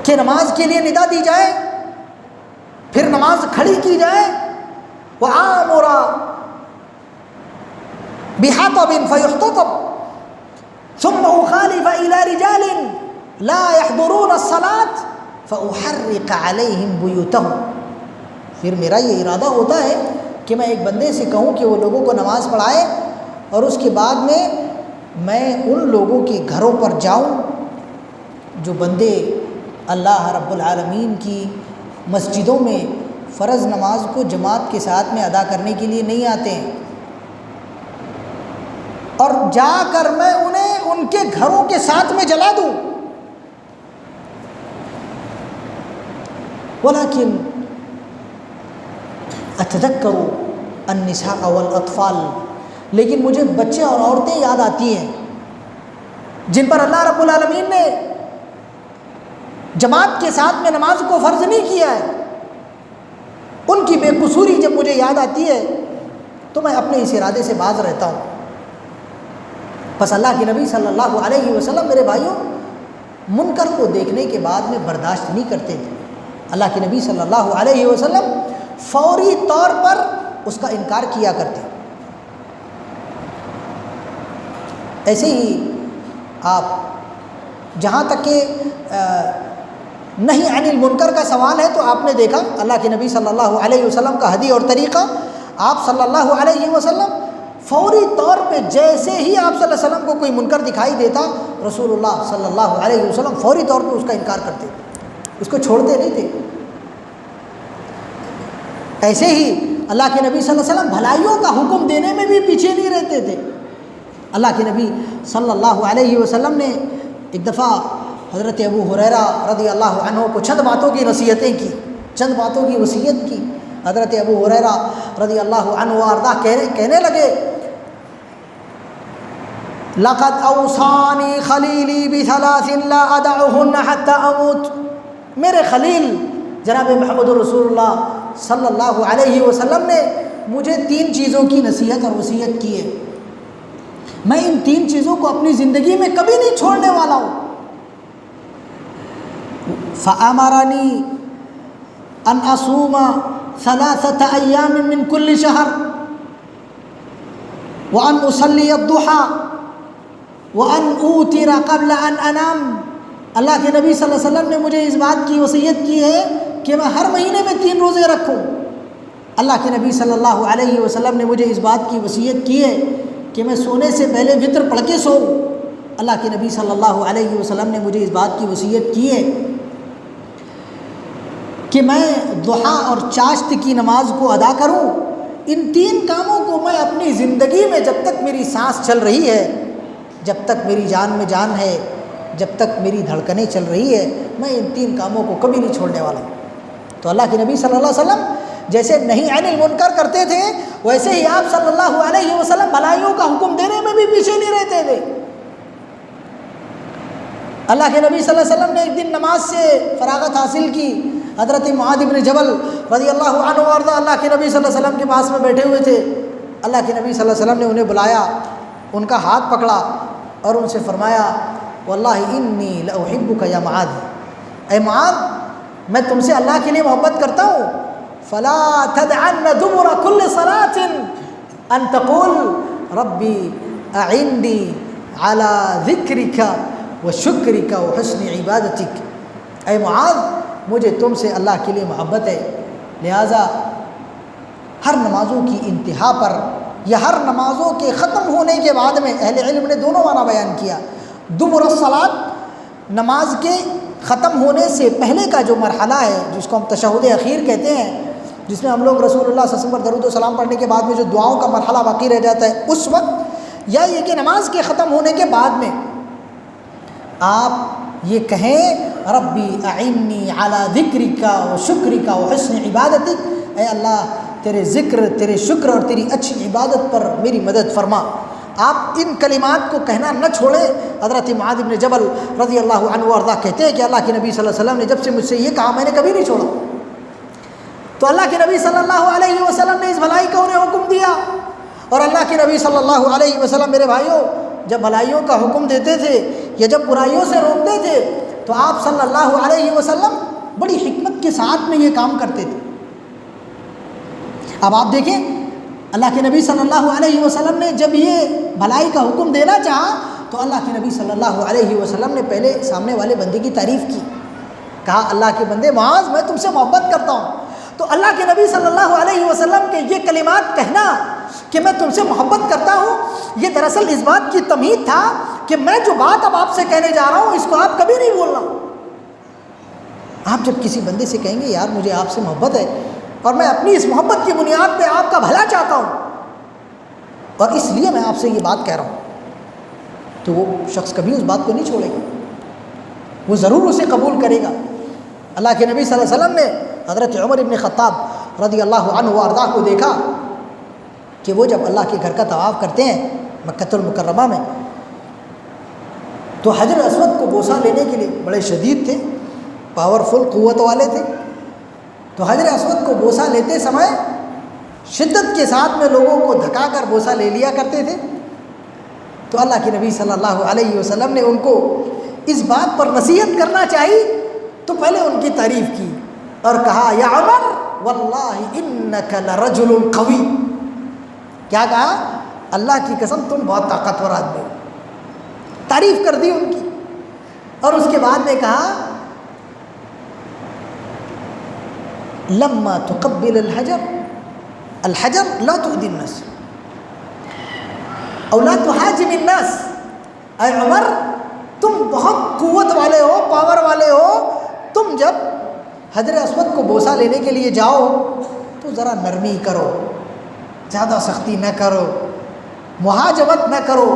کہ نماز کے لیے ندا دی جائے، پھر نماز کھڑی کی جائے، وآمر بحطب فیحتطب ثم اخالف الى رجال لا يحضرون الصلاة فاحرق عليهم بيوتهم۔ پھر میرا یہ ارادہ ہوتا ہے کہ میں ایک بندے سے کہوں کہ وہ لوگوں کو نماز پڑھائے، اور اس کے بعد میں ان لوگوں کے گھروں پر جاؤں جو بندے اللہ رب العالمین کی مسجدوں میں فرض نماز کو جماعت کے ساتھ میں ادا کرنے کے لیے نہیں آتے ہیں، اور جا کر میں انہیں ان کے گھروں کے ساتھ میں جلا دوں۔ ولیکن اتذکر النساء والاطفال، لیکن مجھے بچے اور عورتیں یاد آتی ہیں جن پر اللہ رب العالمین نے جماعت کے ساتھ میں نماز کو فرض نہیں کیا ہے، ان کی بے قصوری جب مجھے یاد آتی ہے تو میں اپنے اس ارادے سے باز رہتا ہوں۔ بس اللہ کے نبی صلی اللہ علیہ وسلم میرے بھائیوں منکر کو دیکھنے کے بعد میں برداشت نہیں کرتے تھے۔ اللہ کے نبی صلی اللہ علیہ وسلم فوری طور پر اس کا انکار کیا کرتے۔ ایسے ہی آپ جہاں تک کہ نہیں عن المنکر کا سوال ہے تو آپ نے دیکھا اللہ کے نبی صلی اللہ علیہ وسلم کا ہدی اور طریقہ، آپ صلی اللہ علیہ وسلم فوری طور پہ جیسے ہی آپ صلی اللہ علیہ وسلم کو کوئی منکر دکھائی دیتا، رسول اللہ صلی اللہ علیہ وسلم فوری طور پہ اس کا انکار کرتے، اس کو چھوڑتے نہیں تھے۔ ایسے ہی اللہ کے نبی صلی اللہ علیہ وسلم بھلائیوں کا حکم دینے میں بھی پیچھے نہیں رہتے تھے۔ اللہ کے نبی صلی اللہ علیہ وسلم نے ایک دفعہ حضرت ابو ہریرہ رضی اللہ عنہ کو چند باتوں کی نصیحتیں کی، چند باتوں کی وصیت کی۔ حضرت ابو ہریرہ رضی اللہ عنہ وارضاہ کہنے لگے لقد اوصانی خلیلی بثلاث لا ادعهن حتى اموت، میرے خلیل جناب محمد رسول اللہ صلی اللہ علیہ وسلم نے مجھے 3 چیزوں کی نصیحت اور وصیت کی ہے، میں ان 3 چیزوں کو اپنی زندگی میں کبھی نہیں چھوڑنے والا ہوں۔ فأمرنی ان اصوم 3 ایام من کل شہر وان اصلی الضحى وان اوتر قبل ان انام۔ اللہ کے نبی صلی اللہ علیہ وسلم نے مجھے اس بات کی وصیت کی ہے کہ میں ہر مہینے میں 3 روزے رکھوں۔ اللہ کے نبی صلی اللہ علیہ وسلم نے مجھے اس بات کی وصیت کی ہے کہ میں سونے سے پہلے وطر پڑھ کے سوؤں۔ اللہ کے نبی صلی اللہ علیہ وسلم نے مجھے اس بات کی وصیت کی ہے کہ میں ضحیٰ اور چاشت کی نماز کو ادا کروں۔ ان 3 کاموں کو میں اپنی زندگی میں جب تک میری سانس چل رہی ہے، جب تک میری جان میں جان ہے، جب تک میری دھڑکنیں چل رہی ہے، میں ان 3 کاموں کو کبھی نہیں چھوڑنے والا۔ تو اللہ کے نبی صلی اللہ علیہ وسلم جیسے نہی عن المنکر کرتے تھے، ویسے ہی آپ صلی اللہ علیہ وسلم بھلائیوں کا حکم دینے میں بھی پیچھے نہیں رہتے تھے۔ اللہ کے نبی صلی اللہ علیہ وسلم نے ایک دن نماز سے فراغت حاصل کی، حضرت معاذ بن جبل رضی اللہ عنہ وارضہ اللہ کے نبی صلی اللہ علیہ وسلم کے پاس میں بیٹھے ہوئے تھے۔ اللہ کے نبی صلی اللہ علیہ وسلم نے انہیں بلایا، ان کا ہاتھ پکڑا اور ان سے فرمایا واللہ انی لاحبک یا معاذ، اے معاذ میں تم سے اللہ کے لیے محبت کرتا ہوں، فلا تدعن دبر كل صلاة ان تقول ربی اعنی علی ذکرک وشکرک وحسن عبادتک۔ اے معاذ مجھے تم سے اللہ کے لیے محبت ہے، لہٰذا ہر نمازوں کی انتہا پر یا ہر نمازوں کے ختم ہونے کے بعد میں، اہل علم نے دونوں معنی بیان کیا، دبر الصلاۃ نماز کے ختم ہونے سے پہلے کا جو مرحلہ ہے جس کو ہم تشہد اخیر کہتے ہیں، جس میں ہم لوگ رسول اللہ صلی اللہ علیہ وسلم پر درود و سلام پڑھنے کے بعد میں جو دعاؤں کا مرحلہ باقی رہ جاتا ہے اس وقت، یا یہ کہ نماز کے ختم ہونے کے بعد میں آپ یہ کہیں ربی اعنی علی ذکرک و شکرک و حسن عبادتک، اے اللہ تیرے ذکر، تیرے شکر اور تیری اچھی عبادت پر میری مدد فرما۔ آپ ان کلمات کو کہنا نہ چھوڑیں۔ حضرت معاذ بن جبل رضی اللہ عنہ وارضہ کہتے ہیں کہ اللہ کے نبی صلی اللہ علیہ وسلم نے جب سے مجھ سے یہ کہا میں نے کبھی نہیں چھوڑا۔ تو اللہ کے نبی صلی اللہ علیہ وسلم نے اس بھلائی کا انہیں حکم دیا، اور اللہ کے نبی صلی اللہ علیہ وسلم میرے بھائیوں جب بھلائیوں کا حکم دیتے تھے یا جب برائیوں سے روکتے تھے تو آپ صلی اللہ علیہ وسلم بڑی حکمت کے ساتھ میں یہ کام کرتے تھے۔ اب آپ دیکھیں اللہ کے نبی صلی اللہ علیہ وسلم نے جب یہ بھلائی کا حکم دینا چاہا تو اللہ کے نبی صلی اللہ علیہ وسلم نے پہلے سامنے والے بندے کی تعریف کی، کہا اللہ کے بندے معاذ میں تم سے محبت کرتا ہوں۔ تو اللہ کے نبی صلی اللہ علیہ وسلم کے یہ کلمات کہنا کہ میں تم سے محبت کرتا ہوں، یہ دراصل اس بات کی تمہید تھا کہ میں جو بات اب آپ سے کہنے جا رہا ہوں اس کو آپ کبھی نہیں بولنا۔ آپ جب کسی بندے سے کہیں گے یار مجھے آپ سے محبت ہے اور میں اپنی اس محبت کی بنیاد پہ آپ کا بھلا چاہتا ہوں اور اس لیے میں آپ سے یہ بات کہہ رہا ہوں، تو وہ شخص کبھی اس بات کو نہیں چھوڑے گا، وہ ضرور اسے قبول کرے گا۔ اللہ کے نبی صلی اللہ علیہ وسلم نے حضرت عمر بن خطاب رضی اللہ عنہ وارضاہ کو دیکھا کہ وہ جب اللہ کے گھر کا طواف کرتے ہیں مکۃ المکرمہ میں تو حجر اسود کو بوسہ لینے کے لیے بڑے شدید تھے، پاورفل قوت والے تھے، تو حجر اسود کو بوسہ لیتے سمے شدت کے ساتھ میں لوگوں کو دھکا کر بوسہ لے لیا کرتے تھے۔ تو اللہ کے نبی صلی اللہ علیہ وسلم نے ان کو اس بات پر نصیحت کرنا چاہی تو پہلے ان کی تعریف کی اور کہا یا عمر واللہ انک لرجل قوی، کیا کہا؟ اللہ کی قسم تم بہت طاقتور آدمی ہو، تعریف کر دی ان کی، اور اس کے بعد میں کہا لما تقبل الحجر لا تؤذي الناس او لا تحاجم الناس، اے عمر تم بہت قوت والے ہو، پاور والے ہو، تم جب حجر اسود کو بوسہ لینے کے لیے جاؤ تو ذرا نرمی کرو، زیادہ سختی نہ کرو، محاجمت نہ کرو،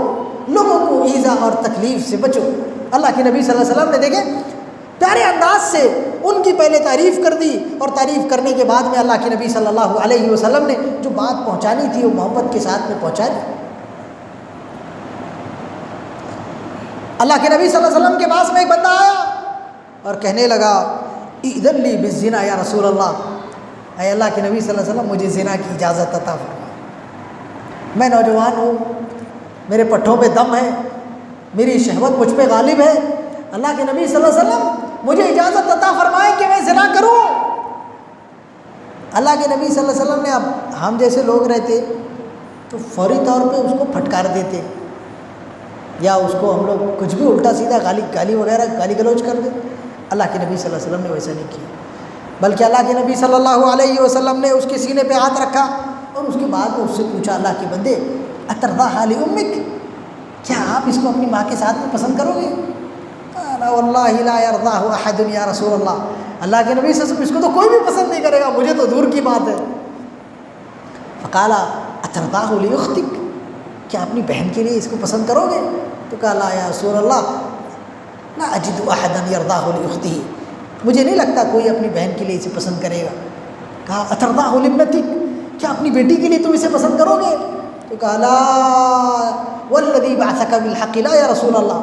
لوگوں کو ایذا اور تکلیف سے بچو۔ اللہ کے نبی صلی اللہ علیہ وسلم نے دیکھیں پیارے انداز سے ان کی پہلے تعریف کر دی، اور تعریف کرنے کے بعد میں اللہ کے نبی صلی اللہ علیہ وسلم نے جو بات پہنچانی تھی وہ محبت کے ساتھ میں پہنچا دی۔ اللہ کے نبی صلی اللہ علیہ وسلم کے پاس میں ایک بندہ آیا اور کہنے لگا اذن لی بالزنا یا رسول اللہ، اے اللہ کے نبی صلی اللہ علیہ وسلم مجھے زنا کی اجازت عطا فرما، میں نوجوان ہوں، میرے پٹھوں پہ دم ہے، میری شہوت مجھ پہ غالب ہے، اللہ کے نبی صلی اللہ علیہ وسلم مجھے اجازت عطا فرمائے کہ میں زنا کروں۔ اللہ کے نبی صلی اللہ علیہ وسلم نے، اب ہم جیسے لوگ رہتے تو فوری طور پہ اس کو پھٹکار دیتے، یا اس کو ہم لوگ کچھ بھی الٹا سیدھا گالی وغیرہ گالی گلوچ کر دیں۔ اللہ کے نبی صلی اللہ علیہ وسلم نے ویسا نہیں کیا، بلکہ اللہ کے نبی صلی اللہ علیہ وسلم نے اس کے سینے پہ ہاتھ رکھا اور اس کے بعد میں اس سے پوچھا، اللہ کے بندے اترضاها لامک، کیا آپ اس کو اپنی ماں کے ساتھ میں پسند کرو گے؟ قال واللہ لا یرضاہ احد یا رسول اللہ، اللہ کے نبی صلی اللہ علیہ وسلم اس کو تو کوئی بھی پسند نہیں کرے گا، مجھے تو دور کی بات ہے۔ فقال اترضاہ لاختک، کیا اپنی بہن کے لیے اس کو پسند کرو گے؟ تو کہا لا یا رسول اللہ لا اجد احدا یرضاہ لاختہ، مجھے نہیں لگتا کوئی اپنی بہن کے لیے اسے پسند کرے گا۔ کہا اترضاہ لابنتک، کیا اپنی بیٹی کے لیے تم اسے پسند کرو گے؟ تو کہا لا والذی بعثک بالحق لا یا رسول اللہ،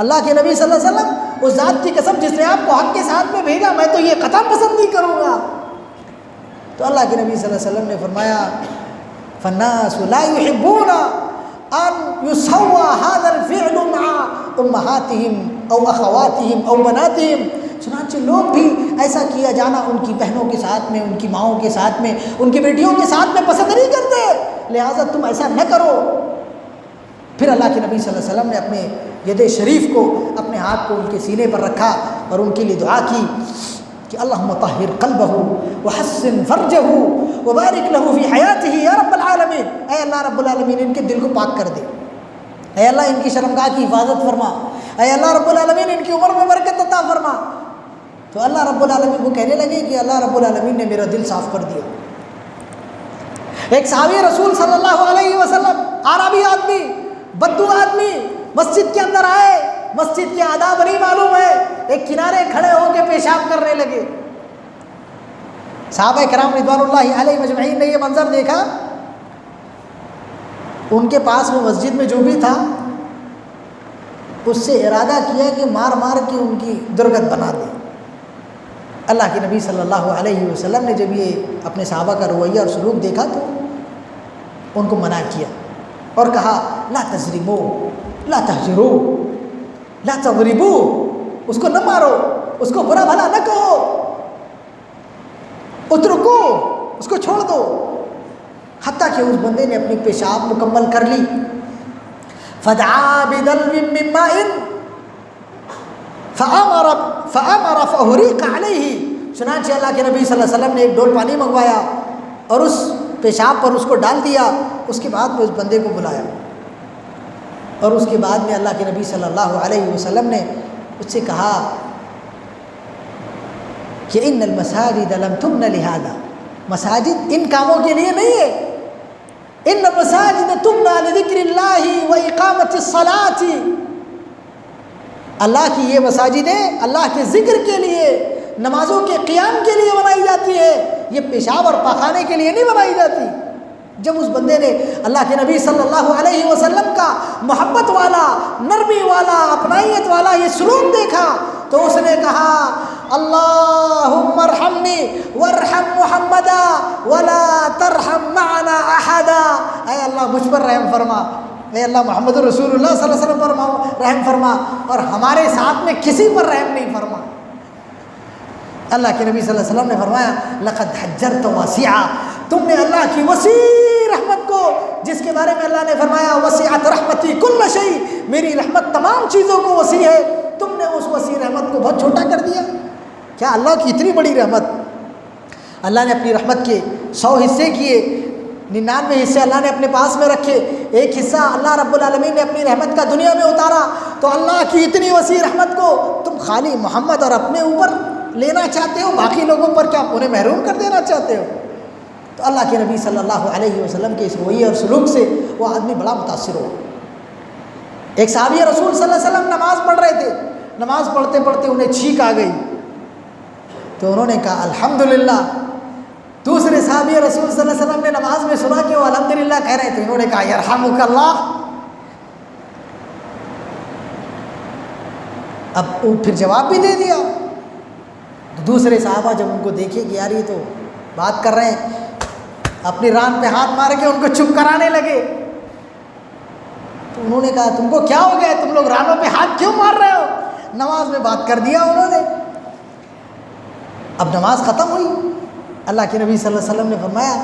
اللہ کے نبی صلی اللہ علیہ وسلم اس ذات کی قسم جس نے آپ کو حق کے ساتھ میں بھیجا، میں تو یہ قطعاً پسند نہیں کروں گا۔ تو اللہ کے نبی صلی اللہ علیہ وسلم نے فرمایا فالناس لا يحبون ان يسوى هذا الفعل مع امهاتهم او اخواتهم او بناتهم، چنانچہ لوگ بھی ایسا کیا جانا ان کی بہنوں کے ساتھ میں، ان کی ماؤں کے ساتھ میں، ان کی بیٹیوں کے ساتھ میں پسند نہیں کرتے، لہٰذا تم ایسا نہ کرو۔ پھر اللہ کے نبی صلی اللہ علیہ وسلم نے اپنے ید شریف کو، اپنے ہاتھ کو ان کے سینے پر رکھا اور ان کے لیے دعا کی کہ اللہم طہر قلبہ وحسن فرجہ وبارک لہ فی حیاتہ یا رب العالمین، اے اللہ رب العالمین ان کے دل کو پاک کر دے، اے اللہ ان کی شرمگاہ کی حفاظت فرما، اے اللہ رب العالمین ان کی عمر میں برکت عطا فرما۔ تو اللہ رب العالمین کو کہنے لگے کہ اللہ رب العالمین نے میرا دل صاف کر دیا۔ ایک صحابی رسول صلی اللہ علیہ وسلم، عربی آدمی، بدو آدمی، مسجد کے اندر آئے، مسجد کے آداب نہیں معلوم ہے، ایک کنارے کھڑے ہو کے پیشاب کرنے لگے۔ صحابہ کرام رضوان اللہ علیہ مجمعین نے یہ منظر دیکھا، ان کے پاس میں مسجد میں جو بھی تھا اس سے ارادہ کیا کہ مار مار کے ان کی درگت بنا دے۔ اللہ کے نبی صلی اللہ علیہ وسلم نے جب یہ اپنے صحابہ کا رویہ اور سلوک دیکھا تو ان کو منع کیا اور کہا لا تضربوا لا تہجروا لا تضربوا، اس کو نہ مارو، اس کو برا بھلا نہ کہو، اترکو، اس کو چھوڑ دو، حتیٰ کہ اس بندے نے اپنی پیشاب مکمل کر لی۔ فدعا بدلو من ماء فامر فاحرق علیہ، چنانچہ اللہ کے نبی صلی اللہ علیہ وسلم نے ایک ڈول پانی منگوایا اور اس پیشاب پر اس کو ڈال دیا، اس کے بعد میں اس بندے کو بلایا اور اس کے بعد میں اللہ کے نبی صلی اللہ علیہ وسلم نے اس سے کہا کہ ان المساجد لم تبن لہذا، مساجد ان کاموں کے لیے نہیں ہے، ان المساجد تبنى لذکر اللہ و اقامت الصلاۃ، اللہ کی یہ مساجدیں اللہ کے ذکر کے لیے، نمازوں کے قیام کے لیے بنائی جاتی ہے، یہ پیشاب اور پاخانے کے لیے نہیں بنائی جاتی۔ جب اس بندے نے اللہ کے نبی صلی اللہ علیہ وسلم کا محبت والا، نرمی والا، اپنائیت والا یہ سلوک دیکھا تو اس نے کہا اللہم ارحمنی وارحم محمدا ولا ترحم معنا احدا، اے اللہ مجھ پر رحم فرما، اے اللہ محمد رسول اللہ صلی اللہ علیہ وسلم پر رحم فرما اور ہمارے ساتھ میں کسی پر رحم نہیں فرما۔ اللہ کے نبی صلی اللہ علیہ وسلم نے فرمایا لقد حجرت واسعا، تم نے اللہ کی وسیع رحمت کو، جس کے بارے میں اللہ نے فرمایا وسعت رحمتی کل شیء، میری رحمت تمام چیزوں کو وسیع ہے، تم نے اس وسیع رحمت کو بہت چھوٹا کر دیا۔ کیا اللہ کی اتنی بڑی رحمت؟ اللہ نے اپنی رحمت کے 100 حصے کیے، 99 حصے اللہ نے اپنے پاس میں رکھے، ایک حصہ اللہ رب العالمین نے اپنی رحمت کا دنیا میں اتارا، تو اللہ کی اتنی وسیع رحمت کو تم خالی محمد اور اپنے اوپر لینا چاہتے ہو، باقی لوگوں پر کیا انہیں محروم کر دینا چاہتے ہو؟ تو اللہ کے نبی صلی اللہ علیہ وسلم کے اس رویے اور سلوک سے وہ آدمی بڑا متاثر ہوا۔ ایک صحابی رسول صلی اللہ علیہ وسلم نماز پڑھ رہے تھے، نماز پڑھتے پڑھتے انہیں چھینک آ گئی تو انہوں نے کہا الحمدللہ۔ دوسرے صحابی رسول صلی اللہ علیہ وسلم نے نماز میں سنا کہ وہ الحمدللہ کہہ رہے تھے، انہوں نے کہا یرحمک اللہ۔ اب پھر جواب بھی دے دیا. تو دوسرے صحابہ جب ان کو دیکھے کہ یار یہ تو بات کر رہے ہیں, اپنی ران پہ ہاتھ مار کے ان کو چپ کرانے لگے. تو انہوں نے کہا تم کو کیا ہو گیا, تم لوگ رانوں پہ ہاتھ کیوں مار رہے ہو؟ نماز میں بات کر دیا انہوں نے. اب نماز ختم ہوئی, اللہ کے نبی صلی اللہ علیہ وسلم نے فرمایا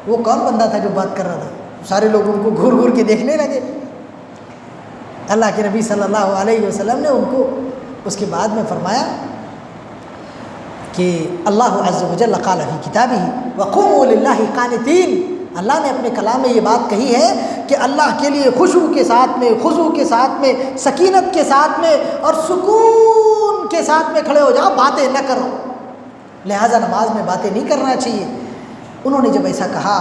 وہ کون بندہ تھا جو بات کر رہا تھا؟ سارے لوگ ان کو گھور گھور کے دیکھنے لگے. اللہ کے نبی صلی اللہ علیہ وسلم نے ان کو اس کے بعد میں فرمایا کہ اللہ عز و جل قال فی کتابہ وقوموا للہ قانتین. اللہ نے اپنے کلام میں یہ بات کہی ہے کہ اللہ کے لیے خشوع کے ساتھ میں, خضوع کے ساتھ میں, سکینت کے ساتھ میں اور سکون کے ساتھ میں کھڑے ہو جاؤ, باتیں نہ کرو. لہٰذا نماز میں باتیں نہیں کرنا چاہیے. انہوں نے جب ایسا کہا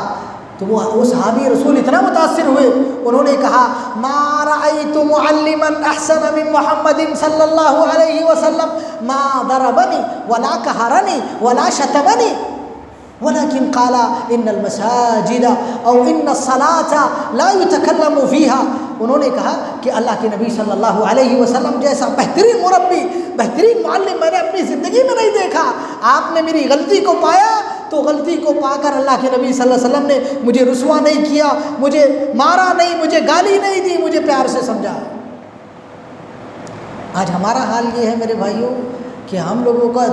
تو وہ صحابی رسول اتنا متاثر ہوئے, انہوں نے کہا ما رأیت معلما احسن من محمد صلی اللہ علیہ وسلم ما ضربنی ولا قہرنی ولا شتمنی ولكن قال ان المساجد او ان الصلاة لا يتكلم فيها. انہوں نے کہا کہ اللہ کے نبی صلی اللہ علیہ وسلم جیسا بہترین مربی, بہترین معلم میں نے اپنی زندگی میں نہیں دیکھا. آپ نے میری غلطی کو پایا تو غلطی کو پا کر اللہ کے نبی صلی اللہ علیہ وسلم نے مجھے رسوا نہیں کیا, مجھے مارا نہیں, مجھے گالی نہیں دی, مجھے پیار سے سمجھا. آج ہمارا حال یہ ہے میرے بھائیوں کہ ہم لوگوں کا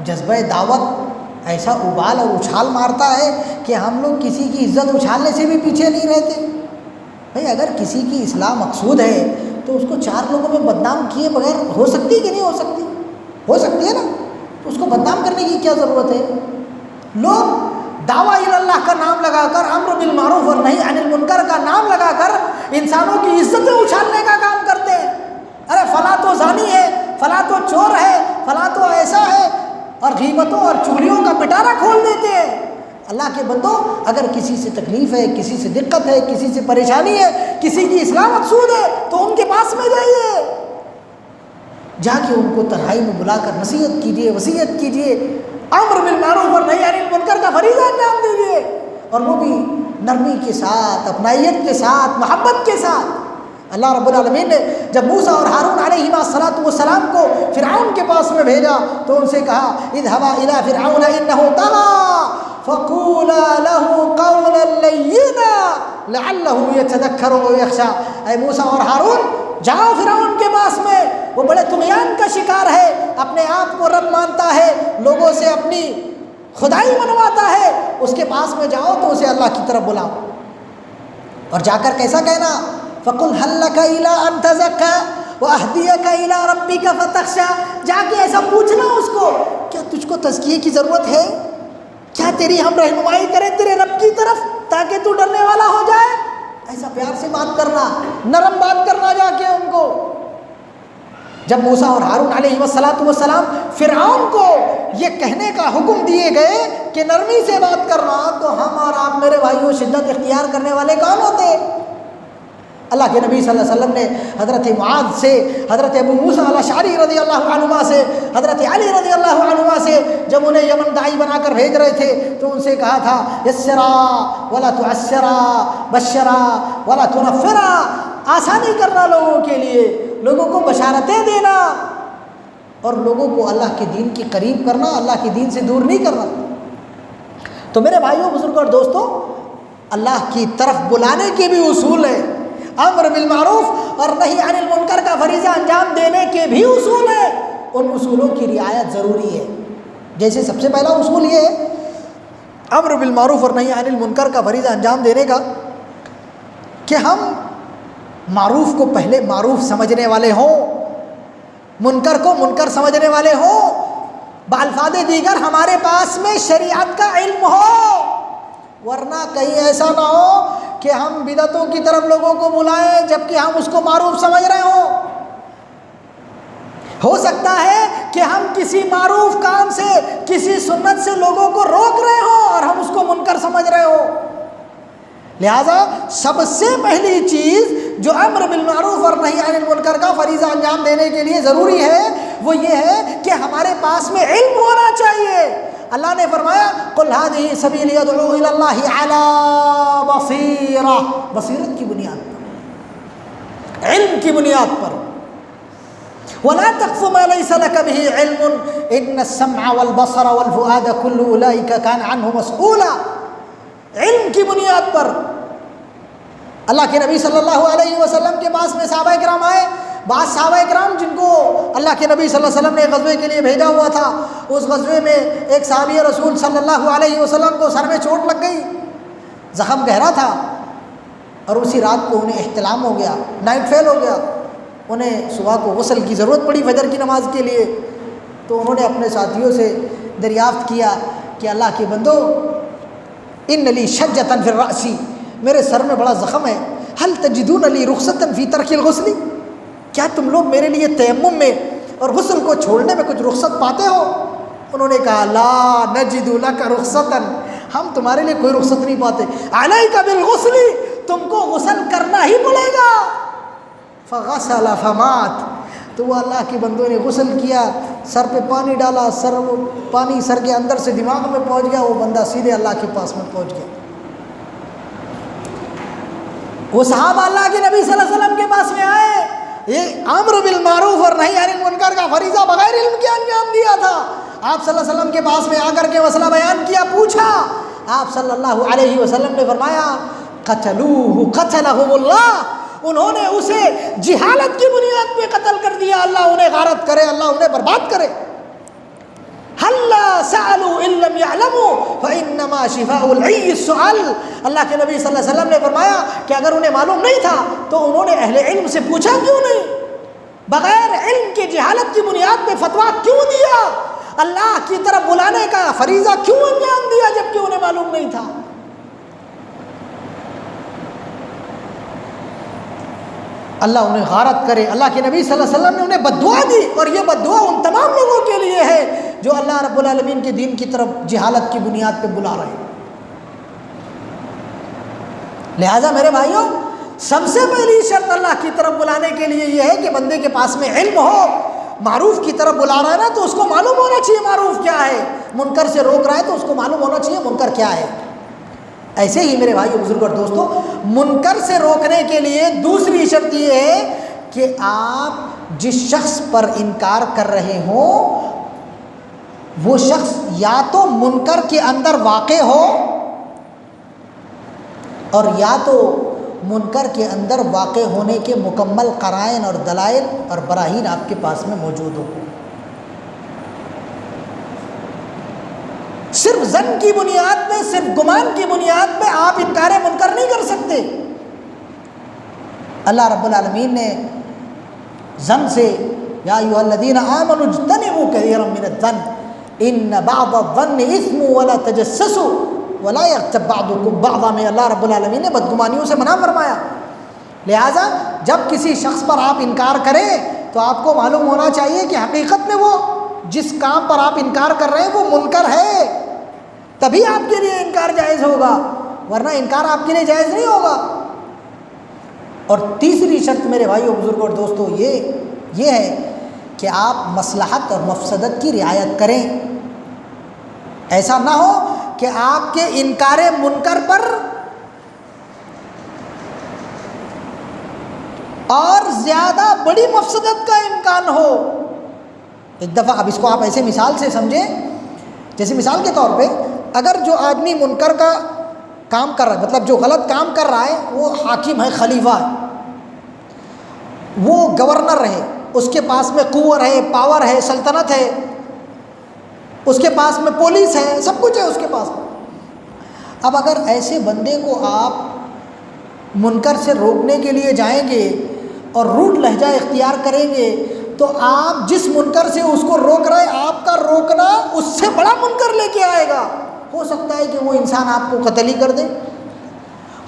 جذبہ دعوت ایسا ابال اور اچھال مارتا ہے کہ ہم لوگ کسی کی عزت اچھالنے سے بھی پیچھے نہیں رہتے. بھائی اگر کسی کی اصلاح مقصود ہے تو اس کو چار لوگوں میں بدنام کیے بغیر ہو سکتی کہ نہیں ہو سکتی؟ ہو سکتی ہے نا. تو اس کو بدنام کرنے کی کیا ضرورت ہے؟ لوگ دعویٰ اللہ کا نام لگا کر, امر بالمعروف اور نہی عن المنکر کا نام لگا کر انسانوں کی عزتیں اچھالنے کا کام کرتے ہیں. ارے فلاں تو زانی ہے, فلاں تو چور ہے, فلاں تو ایسا ہے, اور غیبتوں اور چغلیوں کا پٹارا کھول دیتے ہیں. اللہ کے بندو, اگر کسی سے تکلیف ہے, کسی سے دقت ہے, کسی سے پریشانی ہے, کسی کی اصلاح مقصود ہے تو ان کے پاس میں جائیے, جا کے ان کو تنہائی میں بلا کر نصیحت کیجیے, وصیت کیجیے, امر بالمعروف اور نہی عن المنکر کا فریضہ انجام دیجیے, اور وہ بھی نرمی کے ساتھ, اپنائیت کے ساتھ, محبت کے ساتھ. اللہ رب العالمین نے جب موسیٰ اور ہارون علیہ السلام کو فرعون کے پاس میں بھیجا تو ان سے کہا اذهبا الى فرعون انه طغى فقولا له قولا لینا لعله يتذکر او یخشی. اے موسیٰ اور ہارون, جاؤ فرعون کے پاس میں, وہ بڑے طغیان کا شکار ہے, اپنے آپ کو رب مانتا ہے, لوگوں سے اپنی خدائی منواتا ہے. اس کے پاس میں جاؤ تو اسے اللہ کی طرف بلاؤ, اور جا کر کیسا کہنا فَقُلْ هَلْ لَكَ إِلَىٰ أَن تَزَكَّىٰ وَأَهْدِيَكَ إِلَىٰ رَبِّكَ فَتَخْشَىٰ. جا کے ایسا پوچھنا اس کو, کیا تجھ کو تزکیے کی ضرورت ہے؟ کیا تیری ہم رہنمائی کریں تیرے رب کی طرف تاکہ تو ڈرنے والا ہو جائے؟ ایسا پیار سے بات کرنا, نرم بات کرنا جا کے ان کو. جب موسیٰ اور ہارون علیہ السلام فرعون کو یہ کہنے کا حکم دیے گئے کہ نرمی سے بات کرنا, تو ہم اور آپ میرے بھائیوں شدت اختیار کرنے والے کون ہوتے؟ اللہ کے نبی صلی اللہ علیہ وسلم نے حضرت معاذ سے, حضرت ابو موسیٰ الاشعری رضی اللہ عنہما سے, حضرت علی رضی اللہ عنہما سے جب انہیں یمن داعی بنا کر بھیج رہے تھے تو ان سے کہا تھا یسرا ولا تعسرا بشرا ولا تنفرا. آسانی کرنا لوگوں کے لیے, لوگوں کو بشارتیں دینا, اور لوگوں کو اللہ کے دین کے قریب کرنا, اللہ کے دین سے دور نہیں کرنا. تو میرے بھائیوں, بزرگوں اور دوستوں, اللہ کی طرف بلانے کے بھی اصول ہیں, امر بالمعروف اور نہی عن المنکر کا فریضہ انجام دینے کے بھی اصول ہیں. ان اصولوں کی رعایت ضروری ہے. جیسے سب سے پہلا اصول یہ ہے امر بالمعروف اور نہی عن المنکر کا فریضہ انجام دینے کا کہ ہم معروف کو پہلے معروف سمجھنے والے ہوں, منکر کو منکر سمجھنے والے ہوں, بالفاظ دیگر ہمارے پاس میں شریعت کا علم ہو. ورنہ کہیں ایسا نہ ہو کہ ہم بدعتوں کی طرف لوگوں کو بلائیں جبکہ ہم اس کو معروف سمجھ رہے ہوں. ہو سکتا ہے کہ ہم کسی معروف کام سے, کسی سنت سے لوگوں کو روک رہے ہوں اور ہم اس کو منکر سمجھ رہے ہوں. لہذا سب سے پہلی چیز جو امر بالمعروف اور نہی عن المنکر کا فریضہ انجام دینے کے لیے ضروری ہے وہ یہ ہے کہ ہمارے پاس میں علم ہونا چاہیے. اللہ نے فرمایا قل هذه سبیلی ادعو الی اللہ علی بصیرہ, بصیرت کی بنیاد پر, علم کی بنیاد پر. وَلَا تَقْفُ مَا لَيْسَ لَكَ بِهِ عِلْمٌ إِنَّ السَّمْعَ وَالْبَصَرَ وَالْفُؤَادَ كُلُّ أُولَٰئِكَ كَانَ عَنْهُ مَسْئُولًا۔ علم کی بنیاد پر اللہ کے نبی صلی اللہ علیہ وسلم کے پاس میں صحابہ کرام آئے۔ بعض صحابہ کرام جن کو اللہ کے نبی صلی اللہ علیہ وسلم نے غزوے کے لیے بھیجا ہوا تھا، اس غزوے میں ایک صحابی رسول صلی اللہ علیہ وسلم کو سر میں چوٹ لگ گئی، زخم گہرا تھا، اور اسی رات کو انہیں احتلام ہو گیا، نائٹ فیل ہو گیا، انہیں صبح کو غسل کی ضرورت پڑی فجر کی نماز کے لیے۔ تو انہوں نے اپنے ساتھیوں سے دریافت کیا کہ اللہ کے بندو، ان لی شجۃ فی الرأس، میرے سر میں بڑا زخم ہے، هل تجدون لی رخصۃ فی ترک الغسل، کیا تم لوگ میرے لیے تیمم میں اور غسل کو چھوڑنے میں کچھ رخصت پاتے ہو؟ انہوں نے کہا لا نجد لک رخصۃ، ہم تمہارے لیے کوئی رخصت نہیں پاتے، علیک بالغسل، تم کو غسل کرنا ہی پڑے گا۔ فغسل فمات، تو وہ اللہ کے بندوں نے غسل کیا، سر پہ پانی ڈالا، پانی سر کے اندر سے دماغ میں پہنچ گیا، وہ بندہ سیدھے اللہ کے پاس میں پہنچ گیا۔ وہ صحابہ اللہ کے نبی صلی اللہ علیہ وسلم کے پاس میں آئے، یہ امر بالمعروف اور نہی عن المنکر کا فریضہ بغیر علم کے انجام دیا تھا۔ آپ صلی اللہ علیہ وسلم کے پاس میں آ کر کے مسئلہ بیان کیا، پوچھا، آپ صلی اللہ علیہ وسلم نے فرمایا قتلوہ قتلہم اللہ، انہوں نے اسے جہالت کی بنیاد پہ قتل کر دیا، اللہ انہیں غارت کرے، اللہ انہیں برباد کرے۔ ہلا سألوا ان لم يعلموا فإنما شفاء العی السؤال، اللہ کے نبی صلی اللہ علیہ وسلم نے فرمایا کہ اگر انہیں معلوم نہیں تھا تو انہوں نے اہل علم سے پوچھا کیوں نہیں؟ بغیر علم کے جہالت کی بنیاد پہ فتویٰ کیوں دیا؟ اللہ کی طرف بلانے کا فریضہ کیوں انجام دیا جبکہ انہیں معلوم نہیں تھا؟ اللہ انہیں غارت کرے۔ اللہ کے نبی صلی اللہ علیہ وسلم نے انہیں بددعا دی، اور یہ بددعا ان تمام لوگوں کے لیے ہے جو اللہ رب العالمین کے دین کی طرف جہالت کی بنیاد پہ بلا رہے ہیں۔ لہٰذا میرے بھائیوں، سب سے پہلی شرط اللہ کی طرف بلانے کے لیے یہ ہے کہ بندے کے پاس میں علم ہو۔ معروف کی طرف بلا رہا ہے نا تو اس کو معلوم ہونا چاہیے معروف کیا ہے، منکر سے روک رہا ہے تو اس کو معلوم ہونا چاہیے منکر کیا ہے۔ ایسے ہی میرے بھائیو بزرگ اور دوستو، منکر سے روکنے کے لیے دوسری شرط یہ ہے کہ آپ جس شخص پر انکار کر رہے ہوں وہ شخص یا تو منکر کے اندر واقع ہو اور یا تو منکر کے اندر واقع ہونے کے مکمل قرائن اور دلائل اور براہین آپ کے پاس میں موجود ہو۔ صرف ظن کی بنیاد پہ، صرف گمان کی بنیاد پہ آپ انکار منکر نہیں کر سکتے۔ اللہ رب العالمین نے ظن سے یا ایھا الذین آمنوا اجتنبوا کثیرا من الظن ان بعض الظن اثم ولا تجسسوا ولا یغتب بعضکم بعضا میں اللہ رب العالمین نے بدگمانیوں سے منع فرمایا۔ لہٰذا جب کسی شخص پر آپ انکار کریں تو آپ کو معلوم ہونا چاہیے کہ حقیقت میں وہ جس کام پر آپ انکار کر رہے ہیں وہ منکر ہے، تبھی آپ کے لیے انکار جائز ہوگا، ورنہ انکار آپ کے لیے جائز نہیں ہوگا۔ اور تیسری شرط میرے بھائیو بزرگوں اور دوستو یہ ہے کہ آپ مصلحت اور مفسدت کی رعایت کریں۔ ایسا نہ ہو کہ آپ کے انکار منکر پر اور زیادہ بڑی مفسدت کا امکان ہو۔ ایک دفعہ اب اس کو آپ ایسے مثال سے سمجھیں، جیسے مثال کے طور پہ اگر جو آدمی منکر کا کام کر رہا ہے، مطلب جو غلط کام کر رہا ہے، وہ حاکم ہے، خلیفہ ہے، وہ گورنر ہے، اس کے پاس میں قوت ہے، پاور ہے، سلطنت ہے، اس کے پاس میں پولیس ہے، سب کچھ ہے اس کے پاس میں۔ اب اگر ایسے بندے کو آپ منکر سے روکنے کے لیے جائیں گے اور روٹ لہجہ اختیار کریں گے تو آپ جس منکر سے اس کو روک رہے ہیں، آپ کا روکنا اس سے بڑا منکر لے کے آئے گا۔ ہو سکتا ہے کہ وہ انسان آپ کو قتل ہی کر دے،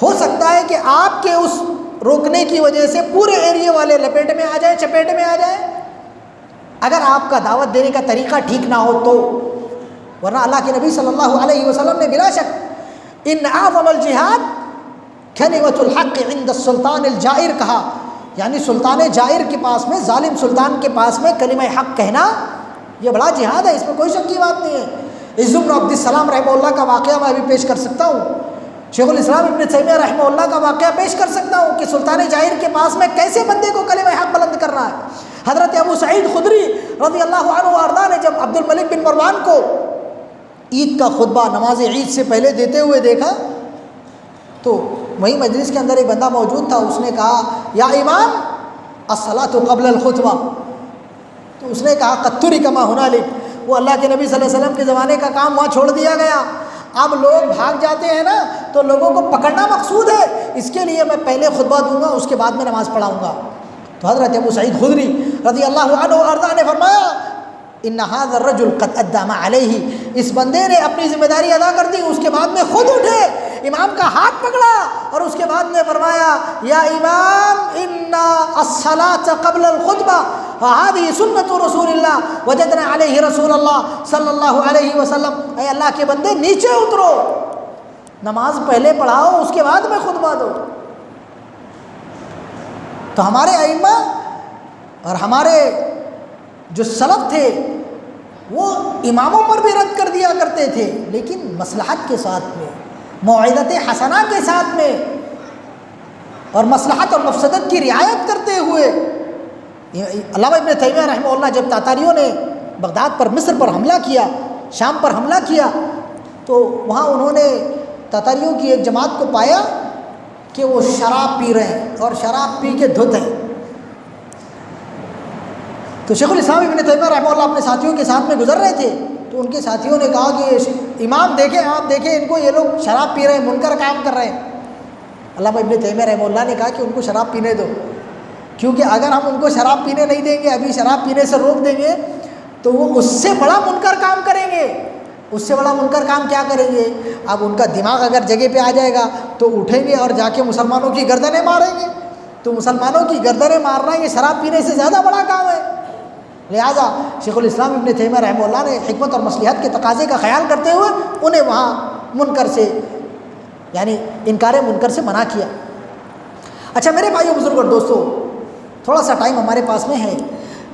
ہو سکتا ہے کہ آپ کے اس روکنے کی وجہ سے پورے ایریے والے لپیٹ میں آ جائیں، چپیٹ میں آ جائیں، اگر آپ کا دعوت دینے کا طریقہ ٹھیک نہ ہو تو۔ ورنہ اللہ کے نبی صلی اللہ علیہ وسلم نے بلا شک ان اعظم الجہاد کلمۃ الحق عند السلطان الجائر کہا، یعنی سلطان جائر کے پاس میں، ظالم سلطان کے پاس میں کلمہ حق کہنا یہ بڑا جہاد ہے، اس میں کوئی شک کی بات نہیں ہے۔ عز بن عبد السلام رحمہ اللہ کا واقعہ میں ابھی پیش کر سکتا ہوں۔ شیخ الاسلام ابن تیمیہ رحمہ اللہ کا واقعہ پیش کر سکتا ہوں کہ سلطان جائر کے پاس میں کیسے بندے کو کلمہ حق بلند کرنا ہے۔ حضرت ابو سعید خدری رضی اللہ عنہ وارضاہ نے جب عبد الملک بن مروان کو عید کا خطبہ نماز عید سے پہلے دیتے ہوئے دیکھا تو وہی مجلس کے اندر ایک بندہ موجود تھا، اس نے کہا یا امام الصلاۃ قبل الخطبہ، تو اس نے کہا قد ترک ما هنالک، وہ اللہ کے نبی صلی اللہ علیہ وسلم کے زمانے کا کام وہاں چھوڑ دیا گیا، اب لوگ بھاگ جاتے ہیں نا تو لوگوں کو پکڑنا مقصود ہے، اس کے لیے میں پہلے خطبہ دوں گا اس کے بعد میں نماز پڑھاؤں گا۔ تو حضرت ابو سعید خدری رضی اللہ عنہ وارضاہ نے فرمایا ان هذا الرجل قد ادى ما عليه، اس بندے نے اپنی ذمہ داری ادا کر دی، اس کے بعد میں خود اٹھے، امام کا ہاتھ پکڑا اور اس کے بعد میں فرمایا یا امام ان الصلاة قبل الخطبہ وهذه سنة رسول اللہ وجدنا علیہ رسول اللہ صلی اللہ علیہ وسلم، اے اللہ کے بندے نیچے اترو، نماز پہلے پڑھاؤ اس کے بعد میں خطبہ دو۔ تو ہمارے ائمہ اور ہمارے جو سلف تھے وہ اماموں پر بھی رد کر دیا کرتے تھے، لیکن مصلحت کے ساتھ میں، موعظت حسنہ کے ساتھ میں، اور مصلحت اور مفسدت کی رعایت کرتے ہوئے۔ علامہ ابن تیمیہ رحمہ اللہ جب تاتاریوں نے بغداد پر، مصر پر حملہ کیا، شام پر حملہ کیا، تو وہاں انہوں نے تاتاریوں کی ایک جماعت کو پایا کہ وہ شراب پی رہے ہیں اور شراب پی کے دھت ہیں۔ تو شیخ الاسلام ابن تیمیہ رحمہ اللہ اپنے ساتھیوں کے ساتھ میں گزر رہے تھے، تو ان کے ساتھیوں نے کہا کہ امام دیکھیں، آپ دیکھیں ان کو، یہ لوگ شراب پی رہے ہیں، منکر کام کر رہے ہیں۔ علامہ ابن تیمیہ رحمہ اللہ نے کہا کہ ان کو شراب پینے دو، کیونکہ اگر ہم ان کو شراب پینے نہیں دیں گے، ابھی شراب پینے سے روک دیں گے تو وہ اس سے بڑا منکر کام کریں گے۔ اس سے بڑا منکر کام کیا کریں گے؟ اب ان کا دماغ اگر جگہ پہ آ جائے گا تو اٹھیں گے اور جا کے مسلمانوں کی گردنیں ماریں گے، تو مسلمانوں کی گردنیں مارنا یہ شراب پینے سے زیادہ بڑا کام ہے۔ لہٰذا شیخ الاسلام ابن تیمیہ رحمہ اللہ نے حکمت اور مصلحت کے تقاضے کا خیال کرتے ہوئے انہیں وہاں منکر سے، یعنی انکار منکر سے منع کیا۔ اچھا میرے بھائیو بزرگ اور دوستو، تھوڑا سا ٹائم ہمارے پاس میں ہے،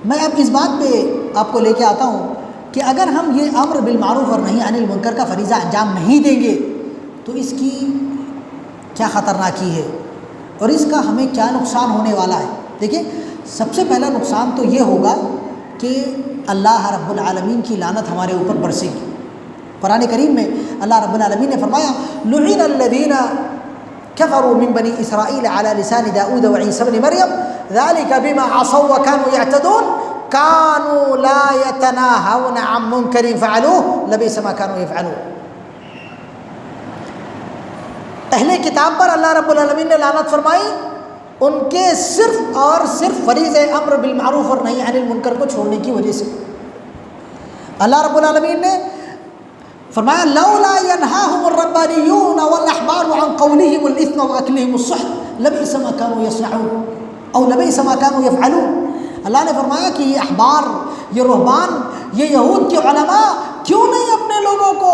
میں اب اس بات پہ آپ کو لے کے آتا ہوں کہ اگر ہم یہ امر بالمعروف اور نہی عن المنکر کا فریضہ انجام نہیں دیں گے تو اس کی کیا خطرناکی ہے اور اس کا ہمیں کیا نقصان ہونے والا ہے۔ دیکھیں، سب سے پہلا نقصان تو یہ ہوگا کہ اللہ رب العالمین کی لعنت ہمارے اوپر برسے گی۔ قرآن کریم میں اللہ رب العالمین نے فرمایا لعن الذین کفروا من بنی اسرائیل علی لسان داؤد وعیسی ابن مریم ذلک بما عصوا وکانوا یعتدون کانوا لا یتناہون عن منکر فعلوہ لبئس ما کانوا یفعلون۔ اہل کتاب پر اللہ رب العالمین نے لعنت فرمائی ان کے صرف اور صرف فریض امر بالمعروف اور نہی عن المنکر کو چھوڑنے کی وجہ سے۔ اللہ رب العالمین نے فرمایا لولا ينهاهم الربانيون والاحبار عن قولهم الاثم واكلهم السحت لبئس ما كانوا يصنعون او لبئس ما كانوا يفعلون۔ اللہ نے فرمایا کہ یہ احبار، یہ رہبان، یہ یہود کے علماء کیوں نہیں اپنے لوگوں کو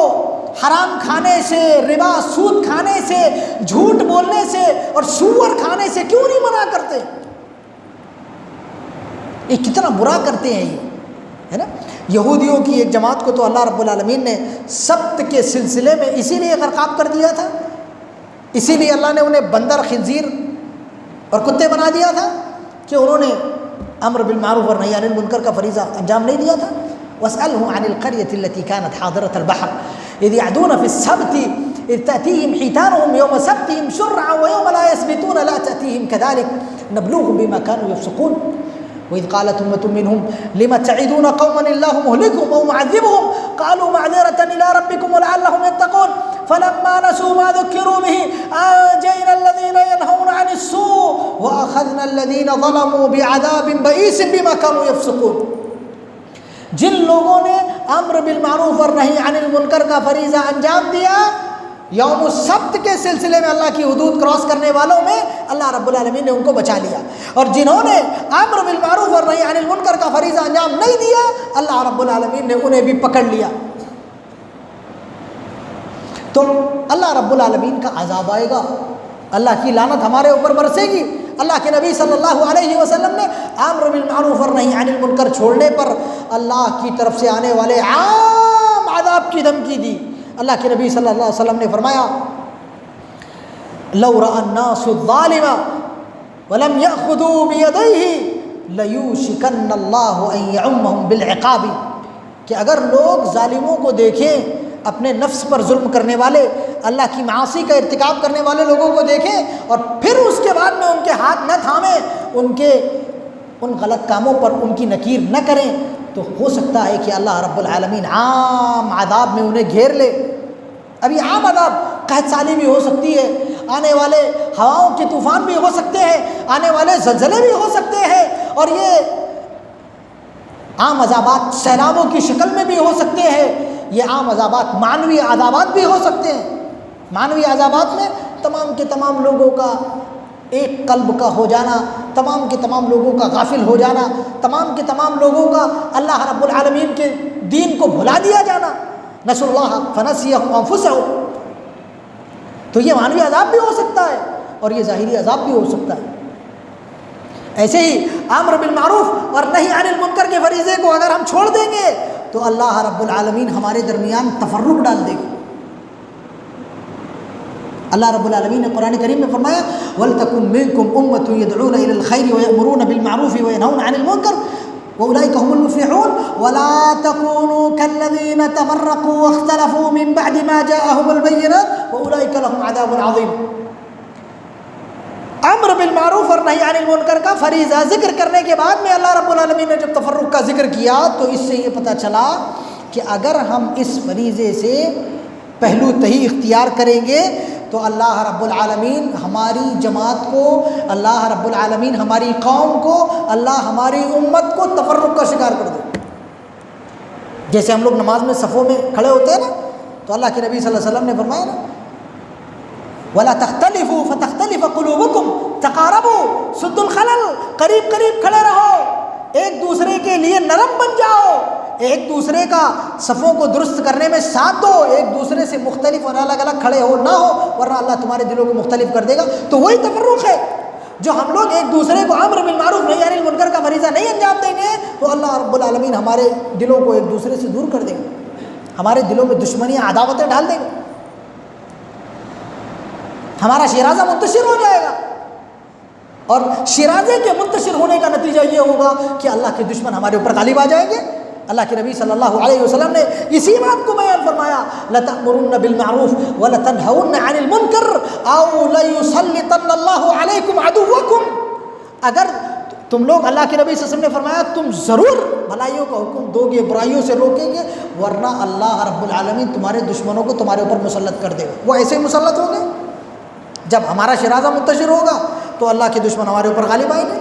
حرام کھانے سے، ربا سود کھانے سے، جھوٹ بولنے سے اور سور کھانے سے کیوں نہیں منع کرتے؟ یہ کتنا برا کرتے ہیں یہ، ہے نا۔ یہودیوں کی ایک جماعت کو تو اللہ رب العالمین نے سبت کے سلسلے میں اسی لیے غرقاب کر دیا تھا، اسی لیے اللہ نے انہیں بندر، خنزیر اور کتے بنا دیا تھا کہ انہوں نے امر بالمعروف اور نہی عن المنکر کا فریضہ انجام نہیں دیا تھا۔ واسألهم عن القرية التي كانت حاضرة البحر إذ يعدون في السبت إذ تأتيهم حيتانهم يوم سبتهم شرعا ويوم لا يسبتون لا تأتيهم كذلك نبلوهم بما كانوا يفسقون وإذ قالت أمة منهم لم تعدون قوما الله مهلكهم أو معذبهم قالوا معذرة إلى ربكم ولعلهم يتقون فلما نسوا ما ذكروا به أنجينا الذين ينهون عن السوء وأخذنا الذين ظلموا بعذاب بئيس بما كانوا يفسقون۔ جن لوگوں نے امر بالمعروف اور نہی عن المنکر کا فریضہ انجام دیا، یوم السبت کے سلسلے میں اللہ کی حدود کراس کرنے والوں میں اللہ رب العالمین نے ان کو بچا لیا، اور جنہوں نے امر بالمعروف اور نہی عن المنکر کا فریضہ انجام نہیں دیا اللہ رب العالمین نے انہیں بھی پکڑ لیا۔ تو اللہ رب العالمین کا عذاب آئے گا، اللہ کی لعنت ہمارے اوپر برسے گی۔ اللہ کے نبی صلی اللہ علیہ وسلم نے امر بالمعروف اور نہی عن المنکر چھوڑنے پر اللہ کی طرف سے آنے والے عام عذاب کی دھمکی دی۔ اللہ کے نبی صلی اللہ علیہ وسلم نے فرمایا لو رأى الناس الظالم ولم يأخذوا بيديه لیوشکن اللہ ان یعمہم بالعقاب، کہ اگر لوگ ظالموں کو دیکھیں، اپنے نفس پر ظلم کرنے والے، اللہ کی معاصی کا ارتکاب کرنے والے لوگوں کو دیکھیں اور پھر اس کے بعد میں ان کے ہاتھ نہ تھامیں، ان غلط کاموں پر ان کی نکیر نہ کریں، تو ہو سکتا ہے کہ اللہ رب العالمین عام عذاب میں انہیں گھیر لے۔ اب یہ عام عذاب قحط سالی بھی ہو سکتی ہے، آنے والے ہواؤں کے طوفان بھی ہو سکتے ہیں، آنے والے زلزلے بھی ہو سکتے ہیں، اور یہ عام عذابات سیلابوں کی شکل میں بھی ہو سکتے ہیں، یہ عام عذابات معنوی عذابات بھی ہو سکتے ہیں۔ معنوی عذابات میں تمام کے تمام لوگوں کا ایک قلب کا ہو جانا، تمام کے تمام لوگوں کا غافل ہو جانا، تمام کے تمام لوگوں کا اللہ رب العالمین کے دین کو بھلا دیا جانا، نسوا اللہ فنسیہم انفسہم، تو یہ معنوی عذاب بھی ہو سکتا ہے اور یہ ظاہری عذاب بھی ہو سکتا ہے۔ ایسے ہی امر بالمعروف اور نہی عن المنکر کے فریضے کو اگر ہم چھوڑ دیں گے تو اللہ رب العالمین ہمارے درمیان تفرق ڈال دے گا۔ اللہ رب العالمین نے قرآن کریم میں فرمایا وَلْتَكُنْ مِنْكُمْ أُمَّةٌ يَدْعُونَ إِلَى الْخَيْرِ وَيَأْمُرُونَ بِالْمَعْرُوفِ وَيَنْهَوْنَ عَنِ الْمُنكَرِ وَأُولَٰئِكَ هُمُ الْمُفْلِحُونَ وَلَا تَكُونُوا كَالَّذِينَ تَفَرَّقُوا وَاخْتَلَفُوا مِنْ بَعْدِ مَا جَاءَهُمُ الْبَيِّنَاتُ وَأُولَٰئِكَ لَهُمْ عَذَابٌ عَظِيمٌ۔ امر بالمعروف اور نہی عن المنکر کا فریضہ ذکر کرنے کے بعد میں اللہ رب العالمین نے جب تفرق کا ذکر کیا تو اس سے یہ پتہ چلا کہ اگر ہم اس فریضے سے پہلو تہی اختیار کریں گے تو اللہ رب العالمین ہماری جماعت کو، اللہ رب العالمین ہماری قوم کو، اللہ ہماری امت کو تفرق کا شکار کر دے۔ جیسے ہم لوگ نماز میں صفوں میں کھڑے ہوتے ہیں نا، تو اللہ کے نبی صلی اللہ علیہ وسلم نے فرمایا نا وَلَا تَخْتَلِفُوا فَتَخْتَلِفَ قُلُوبُكُمْ تَقَارَبُوا سُدُّوا الْخَلَلَ، قریب قریب کھڑے رہو، ایک دوسرے کے لیے نرم بن جاؤ، ایک دوسرے کا صفوں کو درست کرنے میں ساتھ دو، ایک دوسرے سے مختلف اور الگ الگ کھڑے ہو نہ ہو، ورنہ اللہ تمہارے دلوں کو مختلف کر دے گا۔ تو وہی تفرق ہے، جو ہم لوگ ایک دوسرے کو امر بالمعروف نہی عن المنکر کا فریضہ نہیں انجام دیں گے تو اللہ رب العالمین ہمارے دلوں کو ایک دوسرے سے دور کر دیں گے، ہمارے دلوں میں دشمنیاں عداوتیں ڈال دیں گے، ہمارا شیرازہ منتشر ہو جائے گا، اور شیرازے کے منتشر ہونے کا نتیجہ یہ ہوگا کہ اللہ کے دشمن ہمارے اوپر غالب آ جائیں گے۔ اللہ کے نبی صلی اللہ علیہ وسلم نے اسی بات کو بیان فرمایا لَتَأْمُرُنَّ بِالْمَعْرُوفِ وَلَتَنْهَوُنَّ عَنِ الْمُنكَرِ أَوْ لَيُسَلِّطَنَّ اللَّهُ عَلَيْكُمْ عَدُوَّكُمْ، اگر تم لوگ، اللہ کے نبی صلی اللہ علیہ وسلم نے فرمایا تم ضرور بھلائیوں کا حکم دو گے، برائیوں سے روکیں گے، ورنہ اللہ رب العالمین تمہارے دشمنوں کو تمہارے اوپر مسلط کر دے گا۔ وہ ایسے ہی مسلط ہوں گے، جب ہمارا شرازہ منتشر ہوگا تو اللہ کے دشمن ہمارے اوپر غالب آئیں گے۔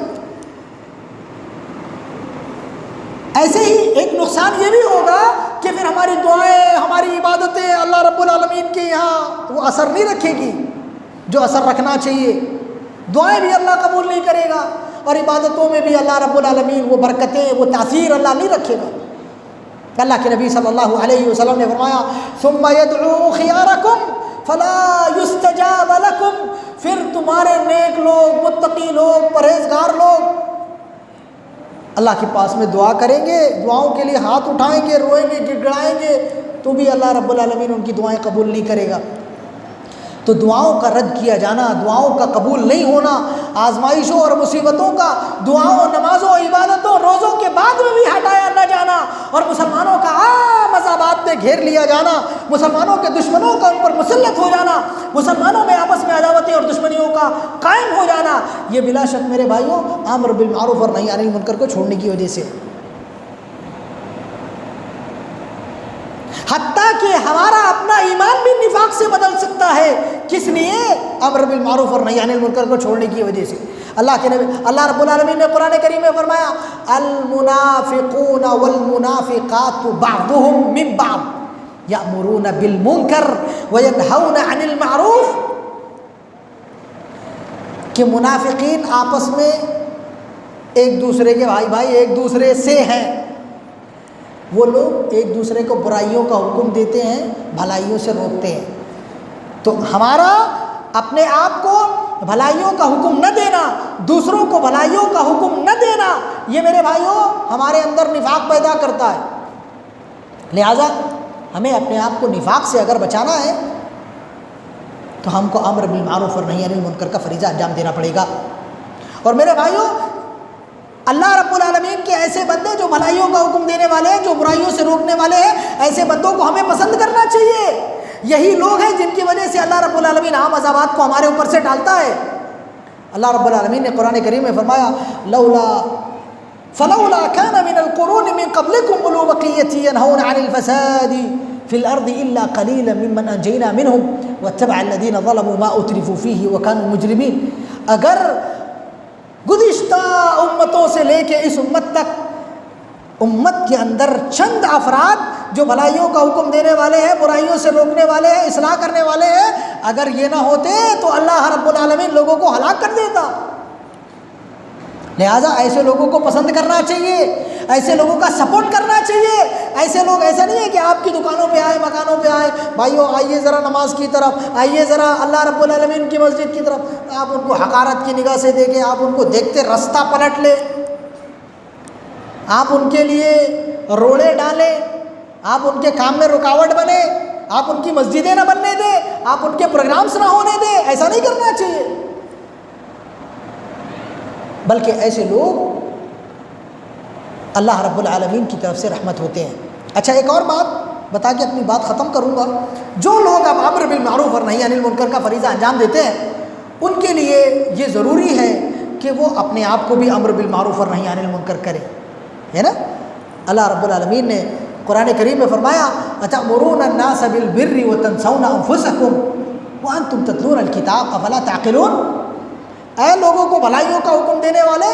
ایسے ہی ایک نقصان یہ بھی ہوگا کہ پھر ہماری دعائیں، ہماری عبادتیں اللہ رب العالمین کے یہاں وہ اثر نہیں رکھے گی جو اثر رکھنا چاہیے، دعائیں بھی اللہ قبول نہیں کرے گا، اور عبادتوں میں بھی اللہ رب العالمین وہ برکتیں، وہ تاثیر اللہ نہیں رکھے گا۔ اللہ کے نبی صلی اللہ علیہ وسلم نے فرمایا ثم يدعو خياركم فلا يستجاب لكم، پھر تمہارے نیک لوگ، متقی لوگ، پرہیزگار لوگ اللہ کے پاس میں دعا کریں گے، دعاؤں کے لیے ہاتھ اٹھائیں گے، روئیں گے، گڑ گڑائیں گے، تو بھی اللہ رب العالمین ان کی دعائیں قبول نہیں کرے گا۔ تو دعاؤں کا رد کیا جانا، دعاؤں کا قبول نہیں ہونا، آزمائشوں اور مصیبتوں کا دعاؤں، نمازوں، عبادتوں، روزوں کے بعد میں بھی ہٹایا نہ جانا، اور مسلمانوں کا عام عذابات میں گھیر لیا جانا، مسلمانوں کے دشمنوں کا ان پر مسلط ہو جانا، مسلمانوں میں آپس میں عداوتیں اور دشمنیوں کا قائم ہو جانا، یہ بلا شک میرے بھائیوں امر بالمعروف اور نہی عن المنکر کو چھوڑنے کی وجہ سے، حتیٰ کہ ہمارا اپنا ایمان بھی نفاق سے بدل سکتا ہے۔ کس لیے؟ امر بالمعروف اور نہی عن المنکر کو چھوڑنے کی وجہ سے۔ اللہ رب العالمین نے قرآن کریم میں فرمایا المنافقون والمنافقات بعضهم من بعض یأمرون بالمنکر وینہون عن المعروف، کہ منافقین آپس میں ایک دوسرے کے بھائی ایک دوسرے سے ہیں، وہ لوگ ایک دوسرے کو برائیوں کا حکم دیتے ہیں، بھلائیوں سے روکتے ہیں۔ تو ہمارا اپنے آپ کو بھلائیوں کا حکم نہ دینا، دوسروں کو بھلائیوں کا حکم نہ دینا، یہ میرے بھائیوں ہمارے اندر نفاق پیدا کرتا ہے۔ لہٰذا ہمیں اپنے آپ کو نفاق سے اگر بچانا ہے تو ہم کو امر بالمعروف اور نہی عن المنکر کا فریضہ انجام دینا پڑے گا۔ اور میرے بھائیوں، اللہ رب العالمین کے ایسے بندے جو بھلائیوں کا حکم دینے والے ہیں، جو برائیوں سے روکنے والے ہیں، ایسے بندوں کو ہمیں پسند کرنا چاہیے۔ یہی لوگ ہیں جن کی وجہ سے اللہ رب العالمین عام عذابات کو ہمارے اوپر سے ڈالتا ہے۔ اللہ رب العالمین نے قرآن کریم میں فرمایا فلولا كان من القرون من قبلكم اولو بقية ينهون عن الفساد في الارض الا قليلا ممن انجينا منهم واتبع الذين ظلموا ما اترفوا فيه وكانوا مجرمين۔ اگر گزشتہ امتوں سے لے کے اس امت تک امت کے اندر چند افراد جو بھلائیوں کا حکم دینے والے ہیں، برائیوں سے روکنے والے ہیں، اصلاح کرنے والے ہیں، اگر یہ نہ ہوتے تو اللہ رب العالمین لوگوں کو ہلاک کر دیتا۔ لہٰذا ایسے لوگوں کو پسند کرنا چاہیے، ایسے لوگوں کا سپورٹ کرنا چاہیے۔ ایسے لوگ ایسا نہیں ہے کہ آپ کی دکانوں پہ آئے، مکانوں پہ آئے، بھائیو آئیے ذرا نماز کی طرف، آئیے ذرا اللہ رب العالمین کی مسجد کی طرف، آپ ان کو حقارت کی نگاہ سے دیکھیں، آپ ان کو دیکھتے رستہ پلٹ لیں، آپ ان کے لیے روڑے ڈالیں، آپ ان کے کام میں رکاوٹ بنے، آپ ان کی مسجدیں نہ بننے دیں، آپ ان کے پروگرامز نہ ہونے دیں۔ ایسا نہیں کرنا چاہیے، بلکہ ایسے لوگ اللہ رب العالمین کی طرف سے رحمت ہوتے ہیں۔ اچھا، ایک اور بات بتا کے اپنی بات ختم کروں گا۔ جو لوگ اب امر بالمعروف اور نہی عن المنکر کا فریضہ انجام دیتے ہیں، ان کے لیے یہ ضروری ہے کہ وہ اپنے آپ کو بھی امر بالمعروف اور نہی عن المنکر کرے، ہے نا۔ اللہ رب العالمین نے قرآن کریم میں فرمایا اتأمرون الناس بالبر وتنسون انفسکم وانتم تتلون الکتاب افلا تعقلون۔ اے لوگوں کو بھلائیوں کا حکم دینے والے،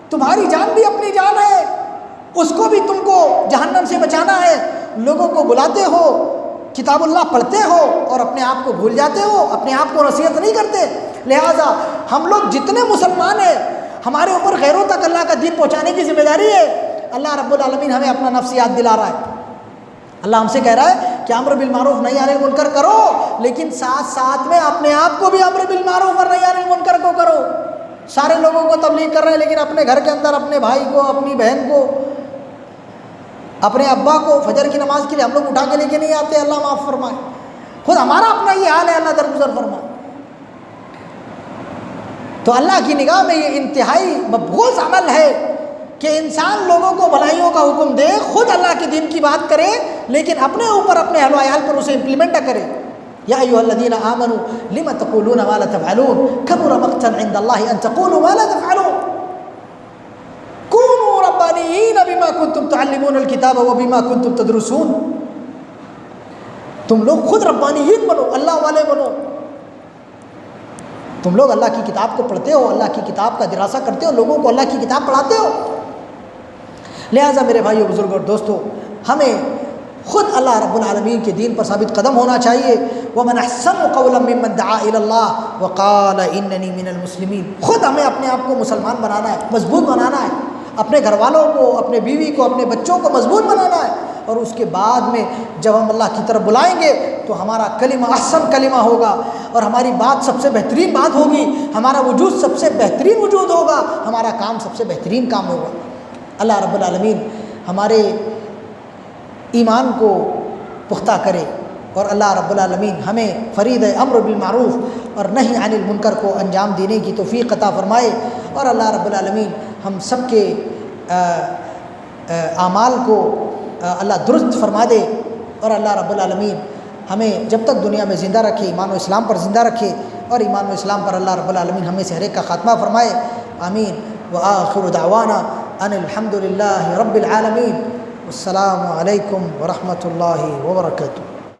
تمہاری جان بھی اپنی جان ہے، اس کو بھی تم کو جہنم سے بچانا ہے۔ لوگوں کو بلاتے ہو، کتاب اللہ پڑھتے ہو اور اپنے آپ کو بھول جاتے ہو، اپنے آپ کو نصیحت نہیں کرتے۔ لہٰذا ہم لوگ جتنے مسلمان ہیں، ہمارے اوپر غیروں تک اللہ کا دین پہنچانے کی ذمہ داری ہے۔ اللہ رب العالمین ہمیں اپنا نفس یاد دلا رہا ہے۔ اللہ ہم سے کہہ رہا ہے کہ امر بالمعروف نہی عن المنکر کرو، لیکن ساتھ ساتھ میں اپنے آپ کو بھی امر بالمعروف اور نہی عن المنکر کو کرو۔ سارے لوگوں کو تبلیغ کر رہے ہیں، لیکن اپنے گھر کے اندر اپنے بھائی کو، اپنی بہن کو، اپنے ابا کو فجر کی نماز کے لیے ہم لوگ اٹھا کے لے کے نہیں آتے۔ اللہ معاف فرمائے، خود ہمارا اپنا یہ حال ہے، اللہ درگزر فرمائے۔ تو اللہ کی نگاہ میں یہ انتہائی مبغوض عمل ہے کہ انسان لوگوں کو بھلائیوں کا حکم دے، خود اللہ کے دین کی بات کرے، لیکن اپنے اوپر، اپنے اہل و عیال پر اسے امپلیمنٹ نہ کرے۔ یا ایھا الذین آمنوا لم تقولون ما لا تفعلون کبر مقتا عند اللہ ان تقولوا ما لا تفعلون کونوا ربانیین بما کنتم تعلمون الکتاب وبما کنتم تدرسون۔ تم لوگ خود ربانیین بنو، اللہ والے بنو۔ تم لوگ اللہ کی کتاب کو پڑھتے ہو، اللہ کی کتاب کا دراسہ کرتے ہو، لوگوں کو اللہ کی کتاب پڑھاتے ہو۔ لہٰذا میرے بھائیو، بزرگ اور دوستو، ہمیں خود اللہ رب العالمین کے دین پر ثابت قدم ہونا چاہیے۔ وَمَنْ أَحْسَنُ قَوْلًا مِّمَّنْ دَعَا إِلَى اللَّهِ وَقَالَ إِنَّنِي مِنَ الْمُسْلِمِينَ۔ خود ہمیں اپنے آپ کو مسلمان بنانا ہے، مضبوط بنانا ہے، اپنے گھر والوں کو، اپنے بیوی کو، اپنے بچوں کو مضبوط بنانا ہے، اور اس کے بعد میں جب ہم اللہ کی طرف بلائیں گے تو ہمارا کلمہ احسن کلمہ ہوگا، اور ہماری بات سب سے بہترین بات ہوگی، ہمارا وجود سب سے بہترین وجود ہوگا، ہمارا کام سب سے بہترین کام ہوگا۔ اللہ رب العالمین ہمارے ایمان کو پختہ کرے، اور اللہ رب العالمین ہمیں فرید امر بالمعروف اور نہی عن المنکر کو انجام دینے کی توفیق عطا فرمائے، اور اللہ رب العالمین ہم سب کے اعمال کو اللہ درست فرما دے، اور اللہ رب العالمین ہمیں جب تک دنیا میں زندہ رکھے ایمان و اسلام پر زندہ رکھے، اور ایمان و اسلام پر اللہ رب العالمین ہمیں سے ہر ایک کا خاتمہ فرمائے۔ آمین۔ وآخر دعوانا ان الحمد للہ رب العالمین۔ السلام علیکم ورحمۃ اللہ وبرکاتہ۔